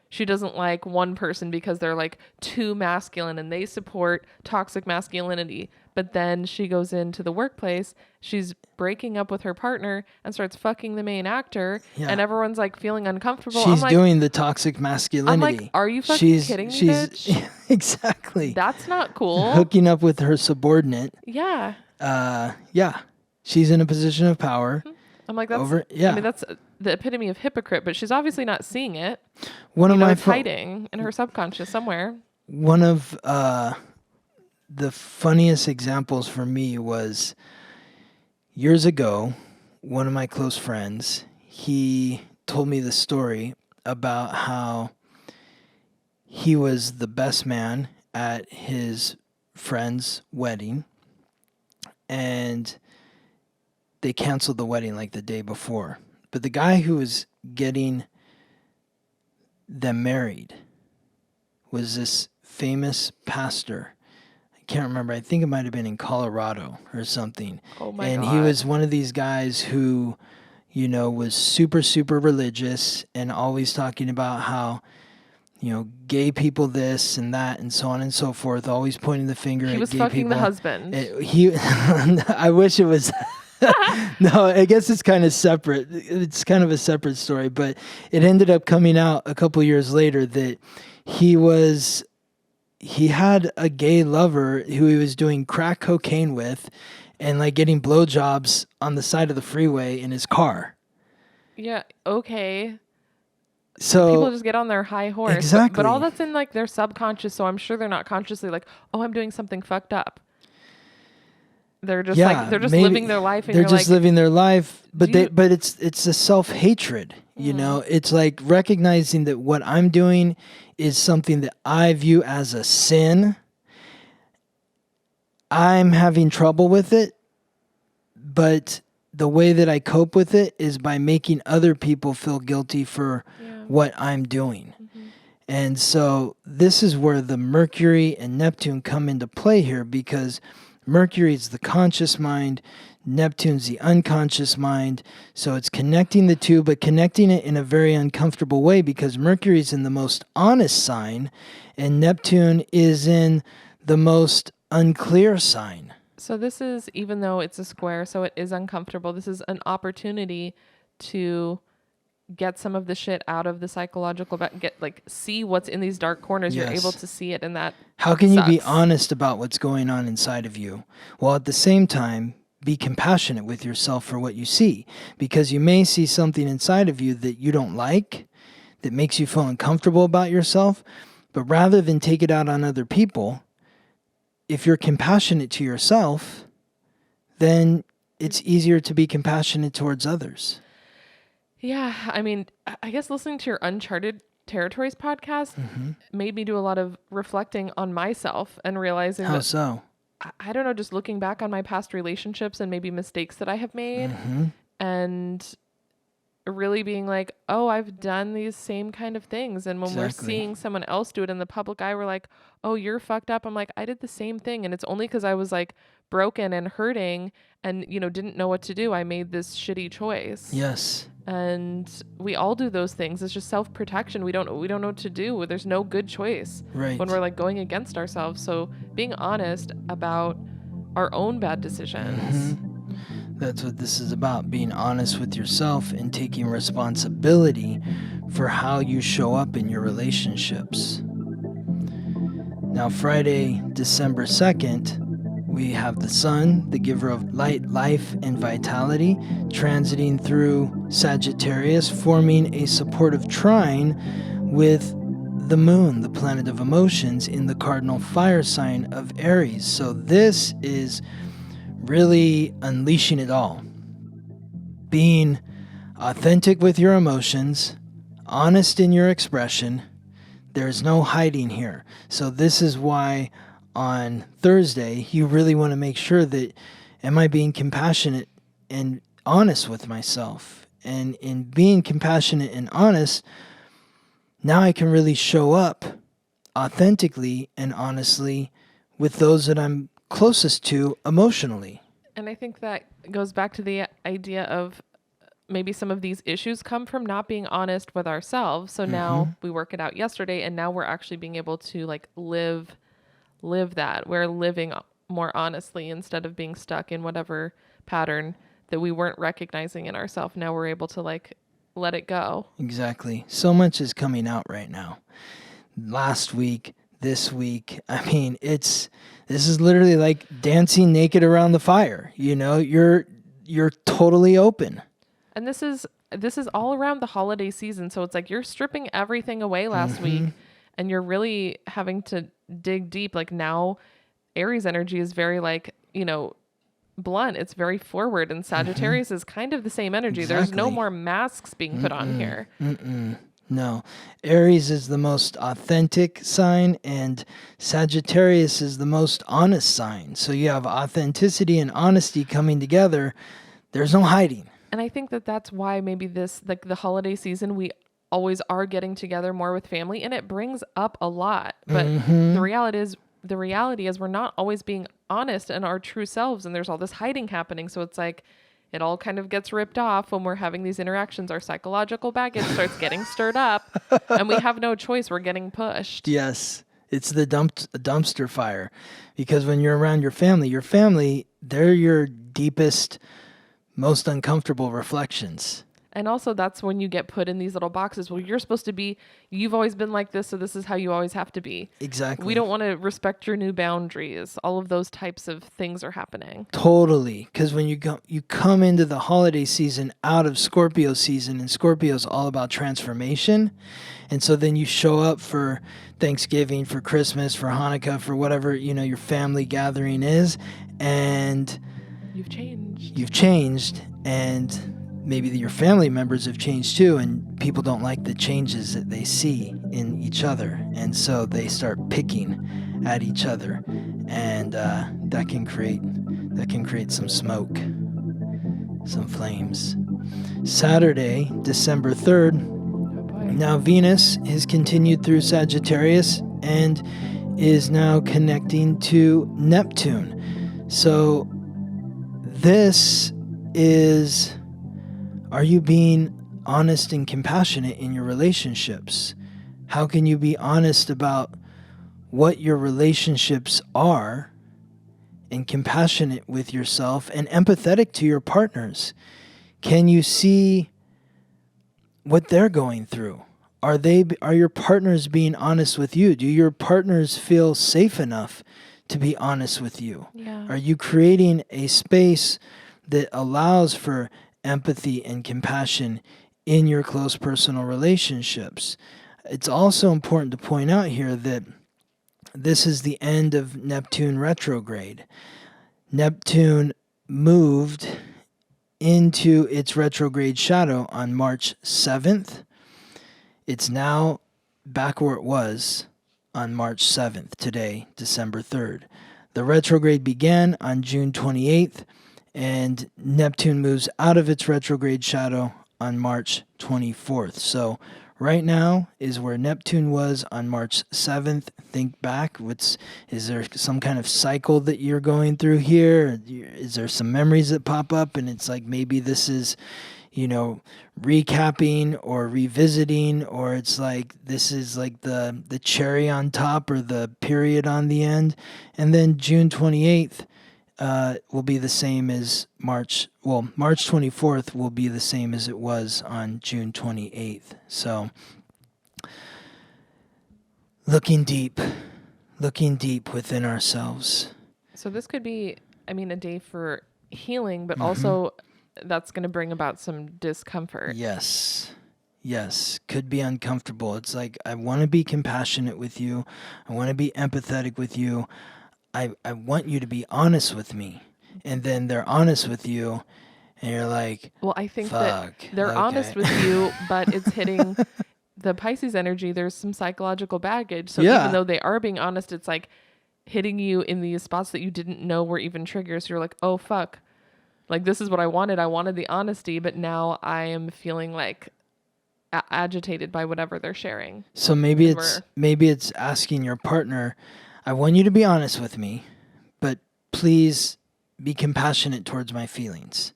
she doesn't like one person because they're like too masculine and they support toxic masculinity. But then she goes into the workplace, she's breaking up with her partner and starts fucking the main actor. Yeah. And everyone's like feeling uncomfortable. She's doing the toxic masculinity. I'm like, are you fucking kidding me, bitch? Exactly. That's not cool. Hooking up with her subordinate. Yeah. Yeah. She's in a position of power. I'm like, that's the epitome of hypocrite, but she's obviously not seeing it. It's hiding in her subconscious somewhere. One of the funniest examples for me was years ago, one of my close friends, he told me the story about how he was the best man at his friend's wedding and they canceled the wedding like the day before. But the guy who was getting them married was this famous pastor. I can't remember. I think it might have been in Colorado or something. Oh my God. And he was one of these guys who, was super, super religious and always talking about how, gay people this and that and so on and so forth, always pointing the finger at gay people. He was fucking the husband. I wish it was... No, I guess it's kind of separate. It's kind of a separate story, but it ended up coming out a couple years later that he had a gay lover who he was doing crack cocaine with and like getting blowjobs on the side of the freeway in his car. Yeah, okay. So people just get on their high horse. Exactly. But all that's in like their subconscious, so I'm sure they're not consciously like, oh, I'm doing something fucked up. They're just living their life. And they're just living their life, but it's a self-hatred. It's like recognizing that what I'm doing is something that I view as a sin. I'm having trouble with it, but the way that I cope with it is by making other people feel guilty for what I'm doing. Mm-hmm. And so this is where the Mercury and Neptune come into play here, because Mercury is the conscious mind, Neptune's the unconscious mind. So it's connecting the two, but connecting it in a very uncomfortable way because Mercury is in the most honest sign and Neptune is in the most unclear sign. So this is, even though it's a square, so it is uncomfortable, this is an opportunity to get some of the shit out of the psychological, see what's in these dark corners. Yes. You're able to see it, and that How can sucks. You be honest about what's going on inside of you, while at the same time be compassionate with yourself for what you see? Because you may see something inside of you that you don't like, that makes you feel uncomfortable about yourself, but rather than take it out on other people, if you're compassionate to yourself, then it's easier to be compassionate towards others. Yeah, I mean, I guess listening to your Uncharted Territories podcast made me do a lot of reflecting on myself and realizing How so? I don't know, just looking back on my past relationships and maybe mistakes that I have made and really being like, oh, I've done these same kind of things. And when we're seeing someone else do it in the public eye, we're like, oh, you're fucked up. I'm like, I did the same thing. And it's only because I was like broken and hurting and, didn't know what to do. I made this shitty choice. Yes. And we all do those things. It's just self-protection. We don't know what to do. There's no good choice when we're like going against ourselves. So being honest about our own bad decisions. That's what this is about, being honest with yourself and taking responsibility for how you show up in your relationships. Now, Friday, December 2nd, we have the sun, the giver of light, life, and vitality, transiting through Sagittarius, forming a supportive trine with the moon, the planet of emotions, in the cardinal fire sign of Aries. So this is really unleashing it all. Being authentic with your emotions, honest in your expression. There's no hiding here. So this is why on Thursday, you really want to make sure that, am I being compassionate and honest with myself? And in being compassionate and honest, now I can really show up authentically and honestly with those that I'm closest to emotionally. And I think that goes back to the idea of maybe some of these issues come from not being honest with ourselves. So now we work it out yesterday, and now we're actually being able to like live that. We're living more honestly instead of being stuck in whatever pattern that we weren't recognizing in ourselves. Now we're able to like let it go. Exactly. So much is coming out right now. Last week, this week, I mean, this is literally like dancing naked around the fire. You know, you're totally open. And this is all around the holiday season. So it's like you're stripping everything away last week, and you're really having to dig deep. Like now Aries energy is very like, blunt. It's very forward, and Sagittarius is kind of the same energy. Exactly. There's no more masks being put on here. No. Aries is the most authentic sign, and Sagittarius is the most honest sign. So you have authenticity and honesty coming together. There's no hiding. And I think that that's why maybe this, like the holiday season, we always are getting together more with family, and it brings up a lot. But the reality is we're not always being honest in our true selves, and there's all this hiding happening. So it's like it all kind of gets ripped off when we're having these interactions. Our psychological baggage starts getting stirred up, and we have no choice. We're getting pushed. Yes. It's the dumpster fire. Because when you're around your family, they're your deepest, most uncomfortable reflections. And also that's when you get put in these little boxes. Well, you're supposed to be, you've always been like this, so this is how you always have to be. Exactly. We don't want to respect your new boundaries. All of those types of things are happening. Totally. Because when you come into the holiday season out of Scorpio season, and Scorpio's all about transformation. And so then you show up for Thanksgiving, for Christmas, for Hanukkah, for whatever, your family gathering is, and You've changed, and maybe your family members have changed too, and people don't like the changes that they see in each other, and so they start picking at each other, and that can create some smoke, some flames. Saturday, December 3rd, now Venus has continued through Sagittarius and is now connecting to Neptune. So this is, are you being honest and compassionate in your relationships? How can you be honest about what your relationships are and compassionate with yourself and empathetic to your partners? Can you see what they're going through? Are your partners being honest with you? Do your partners feel safe enough to be honest with you? Yeah. Are you creating a space that allows for empathy and compassion in your close personal relationships? It's also important to point out here that this is the end of Neptune retrograde. Neptune moved into its retrograde shadow on March 7th. It's now back where it was on March 7th, today, December 3rd. The retrograde began on June 28th, and Neptune moves out of its retrograde shadow on March 24th. So right now is where Neptune was on March 7th. Think back. Is there some kind of cycle that you're going through here? Is there some memories that pop up, and it's like maybe this is, recapping or revisiting, or it's like this is like the cherry on top or the period on the end. And then June 28th, will be the same as March 24th will be the same as it was on June 28th. So looking deep within ourselves. So this could be, I mean, a day for healing, but also that's going to bring about some discomfort. Yes. Could be uncomfortable. It's like, I want to be compassionate with you. I want to be empathetic with you. I want you to be honest with me. And then they're honest with you, and you're like, well, I think fuck, that they're honest with you, but it's hitting the Pisces energy. There's some psychological baggage. So even though they are being honest, it's like hitting you in these spots that you didn't know were even triggers. So you're like, oh, fuck. Like, this is what I wanted. I wanted the honesty, but now I am feeling like agitated by whatever they're sharing. So maybe it's asking your partner, I want you to be honest with me, but please be compassionate towards my feelings.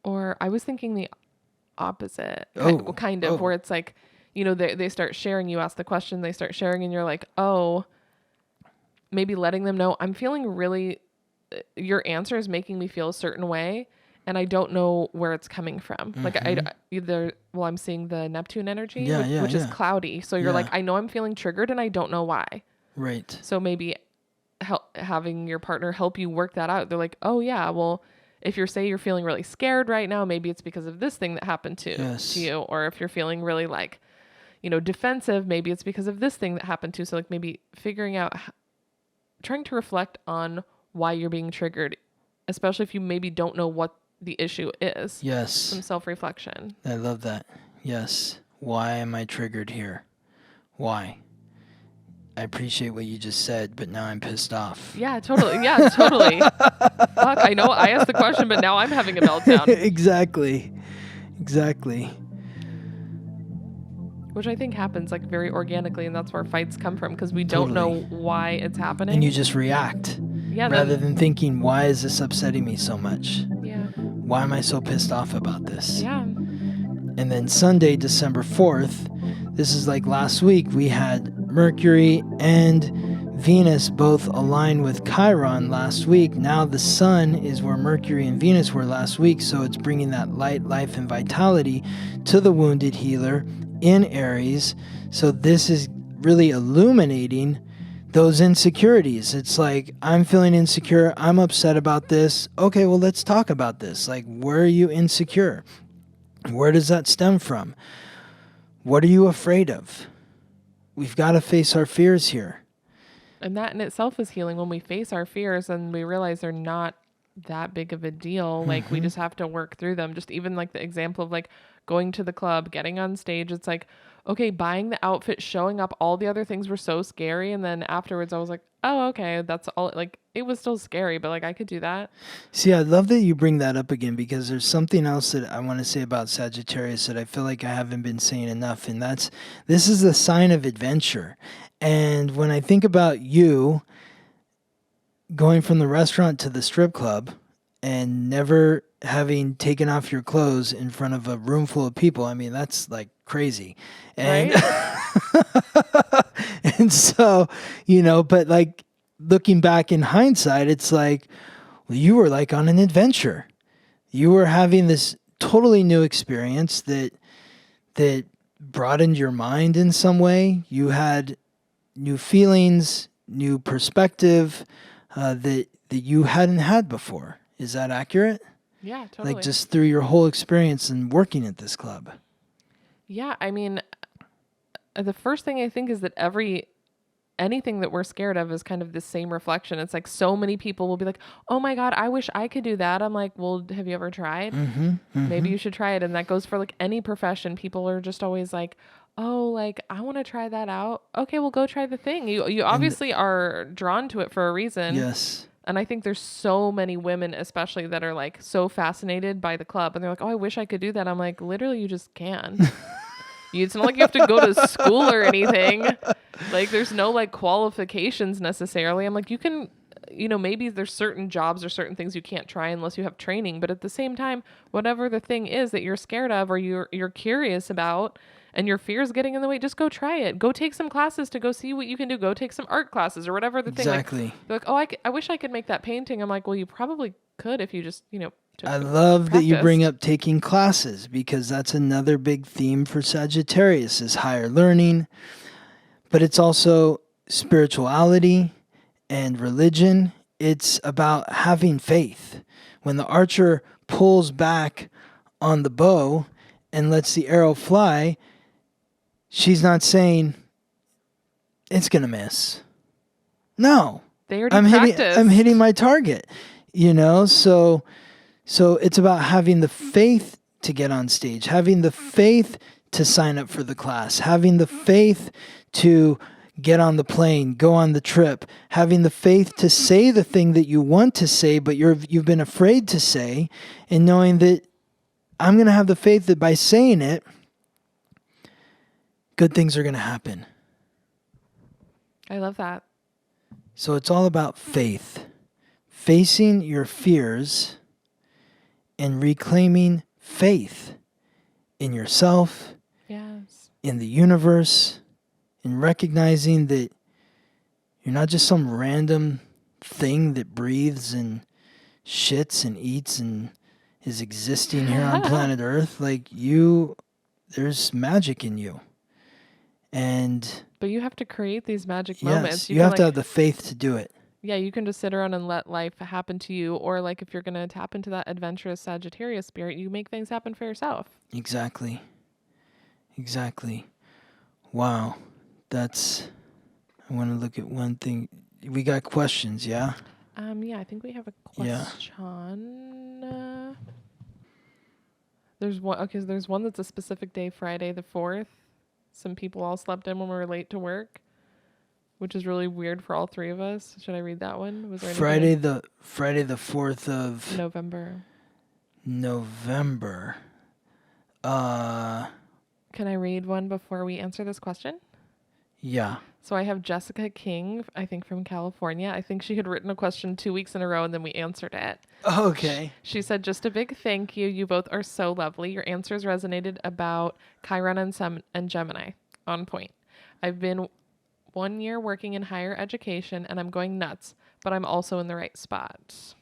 Or I was thinking the opposite, kind of, where it's like, you know, they start sharing, you ask the question, they start sharing, and you're like, oh, maybe letting them know, I'm feeling really, your answer is making me feel a certain way, and I don't know where it's coming from. Like, I'm seeing the Neptune energy, which is cloudy. So you're like, I know I'm feeling triggered, and I don't know why. Right. So maybe having your partner help you work that out. They're like, oh yeah, well, if you're feeling really scared right now, maybe it's because of this thing that happened to you. Or if you're feeling really like, you know, defensive, maybe it's because of this thing that happened to. So like maybe figuring out, trying to reflect on why you're being triggered, especially if you maybe don't know what the issue is. Yes. Some self-reflection. I love that. Yes. Why am I triggered here? Why? I appreciate what you just said, but now I'm pissed off. Yeah, totally. Fuck, I know I asked the question, but now I'm having a meltdown. Exactly. Which I think happens like very organically, and that's where fights come from, because we don't know why it's happening. And you just react. Yeah. Rather than thinking, why is this upsetting me so much? Yeah. Why am I so pissed off about this? Yeah. And then Sunday, December 4th, this is like last week, we had Mercury and Venus both aligned with Chiron last week. Now the sun is where Mercury and Venus were last week, so it's bringing that light, life, and vitality to the wounded healer in Aries. So this is really illuminating those insecurities. It's like, I'm feeling insecure. I'm upset about this. Okay, well, let's talk about this. Like, where are you insecure? Where does that stem from? What are you afraid of? We've got to face our fears here. And that in itself is healing, when we face our fears and we realize they're not that big of a deal. Like, we just have to work through them. Just even like the example of like going to the club, getting on stage. It's like, okay, buying the outfit, showing up, all the other things were so scary. And then afterwards I was like, oh, okay, that's all. Like, it was still scary, but like I could do that. See, I love that you bring that up again, because there's something else that I want to say about Sagittarius that I feel like I haven't been saying enough. And this is a sign of adventure. And when I think about you going from the restaurant to the strip club and never having taken off your clothes in front of a room full of people, I mean, that's like crazy. And, right? And so, you know, but like looking back in hindsight, it's like, well, you were like on an adventure. You were having this totally new experience that broadened your mind in some way. You had new feelings, new perspective that you hadn't had before. Is that accurate? Yeah, totally. Like just through your whole experience and working at this club. Yeah, I mean, the first thing I think is that anything that we're scared of is kind of the same reflection. It's like so many people will be like, oh my God, I wish I could do that. I'm like, well, have you ever tried? Maybe you should try it. And that goes for like any profession. People are just always like, oh, like, I want to try that out. Okay, well, go try the thing. You obviously are drawn to it for a reason. Yes. And I think there's so many women, especially, that are like so fascinated by the club. And they're like, oh, I wish I could do that. I'm like, literally, you just can. It's not like you have to go to school or anything. Like, there's no like qualifications necessarily. I'm like, you can, you know, maybe there's certain jobs or certain things you can't try unless you have training. But at the same time, whatever the thing is that you're scared of or you're curious about, and your fear is getting in the way, just go try it. Go take some classes to go see what you can do. Go take some art classes or whatever the thing. Exactly. Like, they're like, oh, I wish I could make that painting. I'm like, well, you probably could if you just, took I love that you bring practiced. up taking classes, because that's another big theme for Sagittarius is higher learning, but it's also spirituality and religion. It's about having faith. When the archer pulls back on the bow and lets the arrow fly, she's not saying it's going to miss. No. They already practiced. I'm hitting my target, so it's about having the faith to get on stage, having the faith to sign up for the class, having the faith to get on the plane, go on the trip, having the faith to say the thing that you want to say, but you've been afraid to say, and knowing that I'm going to have the faith that by saying it, good things are going to happen. I love that. So it's all about faith, facing your fears and reclaiming faith in yourself, Yes. in the universe, and recognizing that you're not just some random thing that breathes and shits and eats and is existing here on planet Earth. Like there's magic in you. But you have to create these magic Yes, moments. you have to have the faith to do it. Yeah, you can just sit around and let life happen to you. Or like if you're going to tap into that adventurous Sagittarius spirit, you make things happen for yourself. Exactly. Wow. I want to look at one thing. We got questions, yeah? Yeah, I think we have a Yeah. question. There's one. Okay, so there's one that's a specific day, Friday the 4th. Some people all slept in when we were late to work, which is really weird for all three of us. Should I read that one? Was there Friday the 4th of November? Can I read one before we answer this question? Yeah. So I have Jessica King, I think from California. I think she had written a question 2 weeks in a row and then we answered it. Okay. She said, just a big thank you. You both are so lovely. Your answers resonated about Chiron and Gemini. On point. I've been 1 year working in higher education and I'm going nuts, but I'm also in the right spot.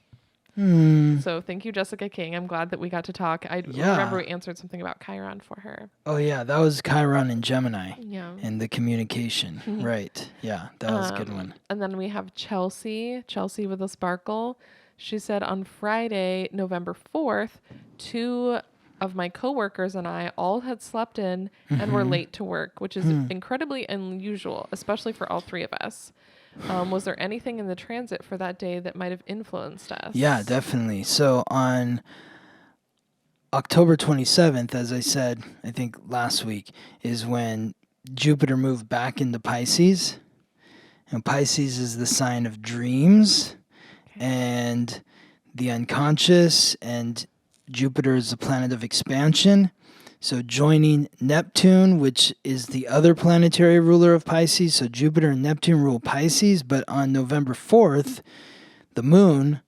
So thank you, Jessica King. I'm glad that we got to talk. I remember we answered something about Chiron for her. Oh, yeah. That was Chiron and Gemini. Yeah. And the communication. Right. Yeah. That was a good one. And then we have Chelsea with a sparkle. She said on Friday, November 4th, 2 of my coworkers and I all had slept in and were late to work, which is incredibly unusual, especially for all three of us. Was there anything in the transit for that day that might have influenced us? Yeah, definitely. So on October 27th, as I said, I think last week, is when Jupiter moved back into Pisces. And Pisces is the sign of dreams and the unconscious, and Jupiter is the planet of expansion. So joining Neptune, which is the other planetary ruler of Pisces. So Jupiter and Neptune rule Pisces, but on November 4th, the moon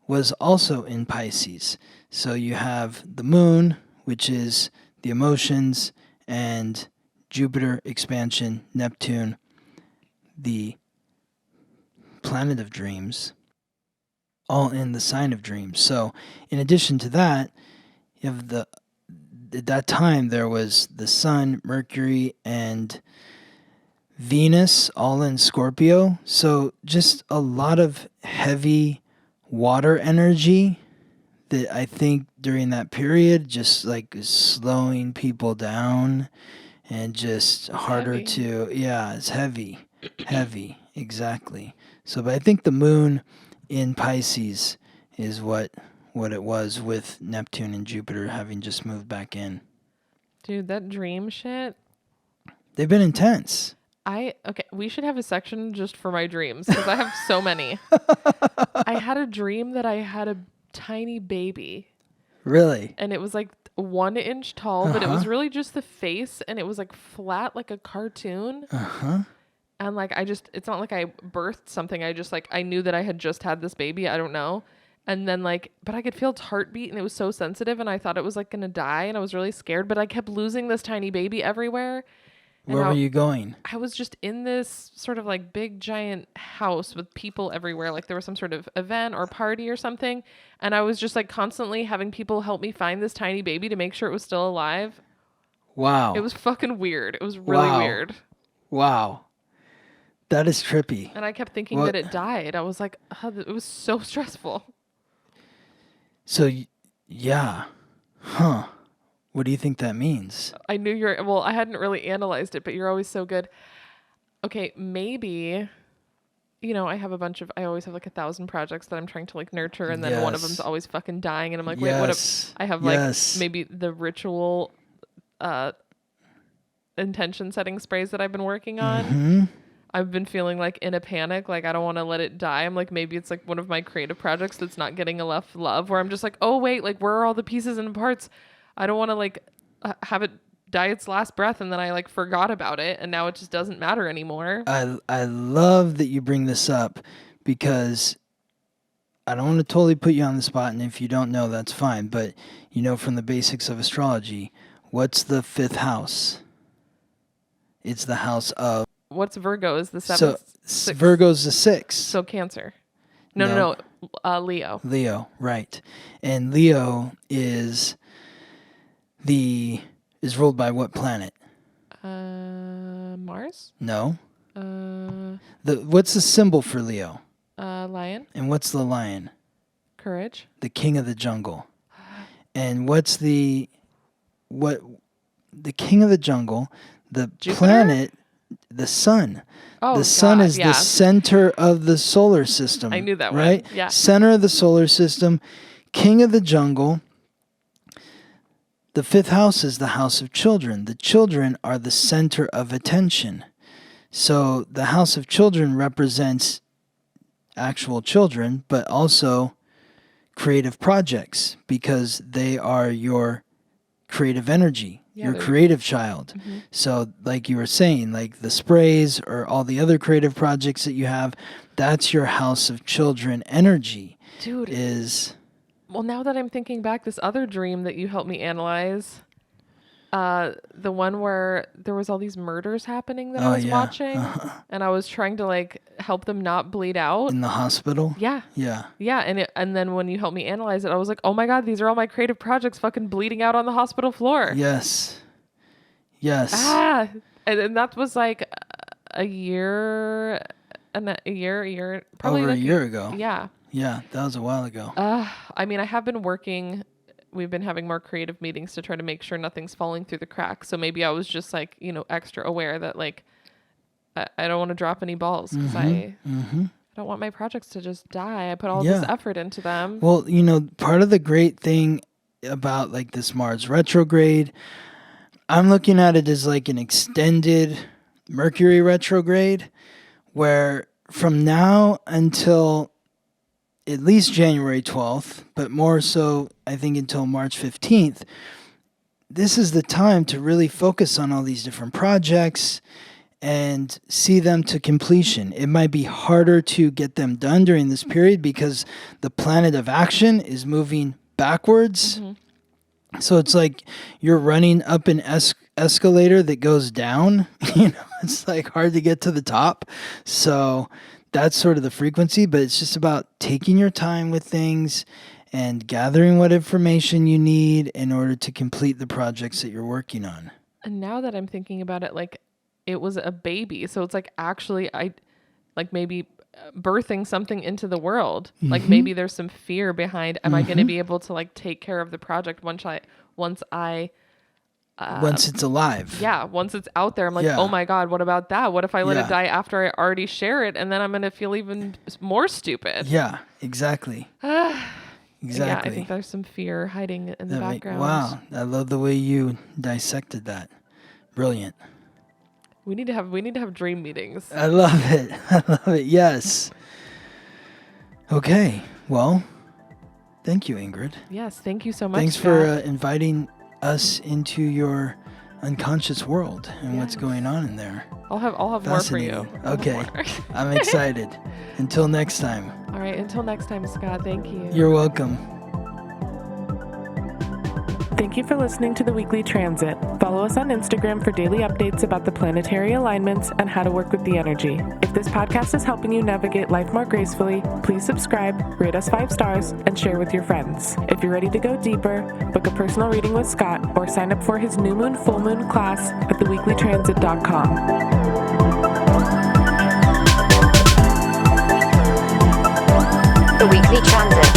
was also in Pisces. So you have the moon, which is the emotions, and Jupiter, expansion, Neptune, the planet of dreams, all in the sign of dreams. So in addition to that, you have at that time there was the Sun, Mercury, and Venus all in Scorpio. So just a lot of heavy water energy that I think during that period just like is slowing people down and just harder heavy. It's heavy. Heavy, exactly. So but I think the moon in Pisces is what it was, with Neptune and Jupiter having just moved back in. Dude, that dream shit. They've been intense. We should have a section just for my dreams because I have so many. I had a dream that I had a tiny baby. Really? And it was like 1 inch tall, but it was really just the face and it was like flat like a cartoon. And like it's not like I birthed something. I just I knew that I had just had this baby. I don't know. And then but I could feel its heartbeat and it was so sensitive and I thought it was going to die and I was really scared, but I kept losing this tiny baby everywhere. Where were you going? I was just in this sort of big giant house with people everywhere. Like there was some sort of event or party or something. And I was just constantly having people help me find this tiny baby to make sure it was still alive. Wow. It was fucking weird. It was really weird. Wow. That is trippy. And I kept thinking that it died. I was like, it was so stressful. So, yeah. Huh. What do you think that means? I knew I hadn't really analyzed it, but you're always so good. Okay, maybe, I have I always have 1,000 projects that I'm trying to nurture, and then one of them's always fucking dying, and I'm like, wait, what if I have maybe the ritual intention setting sprays that I've been working on? Mm-hmm. I've been feeling in a panic, I don't want to let it die. I'm maybe it's one of my creative projects that's not getting enough love, where I'm just oh wait, where are all the pieces and parts? I don't want to have it die its last breath and then I forgot about it and now it just doesn't matter anymore. I love that you bring this up because I don't want to totally put you on the spot, and if you don't know, that's fine, but from the basics of astrology, what's the 5th house? It's the house of... What's Virgo? Is the 7th? So Virgo's the 6th. So Cancer. No. Leo. Leo, right. And Leo is ruled by what planet? Mars? No. What's the symbol for Leo? Lion. And what's the lion? Courage. The king of the jungle. And what's the king of the jungle? The Jupiter? Planet, the sun. Oh, the sun is yeah. the center of the solar system. I knew that one. Right? Yeah. Center of the solar system, king of the jungle. The 5th house is the house of children. The children are the center of attention. So the house of children represents actual children, but also creative projects because they are your creative energy, your creative child. Mm-hmm. So like you were saying, the sprays or all the other creative projects that you have, that's your house of children energy. Dude. Well, now that I'm thinking back, this other dream that you helped me analyze, the one where there was all these murders happening that I was watching, and I was trying to help them not bleed out. In the hospital? Yeah. Yeah. Yeah, and then when you helped me analyze it, I was like, oh my God, these are all my creative projects fucking bleeding out on the hospital floor. Yes. And that was a year, probably over a year ago. Yeah. Yeah, that was a while ago. I mean, I have been working. We've been having more creative meetings to try to make sure nothing's falling through the cracks. So maybe I was just extra aware that I don't want to drop any balls because I don't want my projects to just die. I put all this effort into them. Well, part of the great thing about this Mars retrograde, I'm looking at it as an extended Mercury retrograde, where from now until at least January 12th, but more so, I think, until March 15th, this is the time to really focus on all these different projects and see them to completion. It might be harder to get them done during this period because the planet of action is moving backwards. Mm-hmm. So it's you're running up an escalator that goes down. It's hard to get to the top. So that's sort of the frequency, but it's just about taking your time with things and gathering what information you need in order to complete the projects that you're working on. And now that I'm thinking about it, it was a baby. So it's actually maybe birthing something into the world. Mm-hmm. Maybe there's some fear behind, am I going to be able to take care of the project once it's alive. Yeah, once it's out there, I'm oh my God, what about that? What if I let it die after I already share it, and then I'm going to feel even more stupid? Yeah, exactly. Exactly. Yeah, I think there's some fear hiding in the background. Wow, I love the way you dissected that. Brilliant. We need to have dream meetings. I love it. I love it. Yes. Okay. Well, thank you, Ingrid. Yes, thank you so much. Thanks Scott. for inviting us into your unconscious world and what's going on in there. I'll have more for you. Fascinating. Okay. I'm excited. Until next time. All right. Until next time, Scott. Thank you. You're welcome. Thank you for listening to the Weekly Transit. Follow us on Instagram for daily updates about the planetary alignments and how to work with the energy. If this podcast is helping you navigate life more gracefully, please subscribe, rate us 5 stars, and share with your friends. If you're ready to go deeper, book a personal reading with Scott or sign up for his new moon, full moon class at theweeklytransit.com. The Weekly Transit.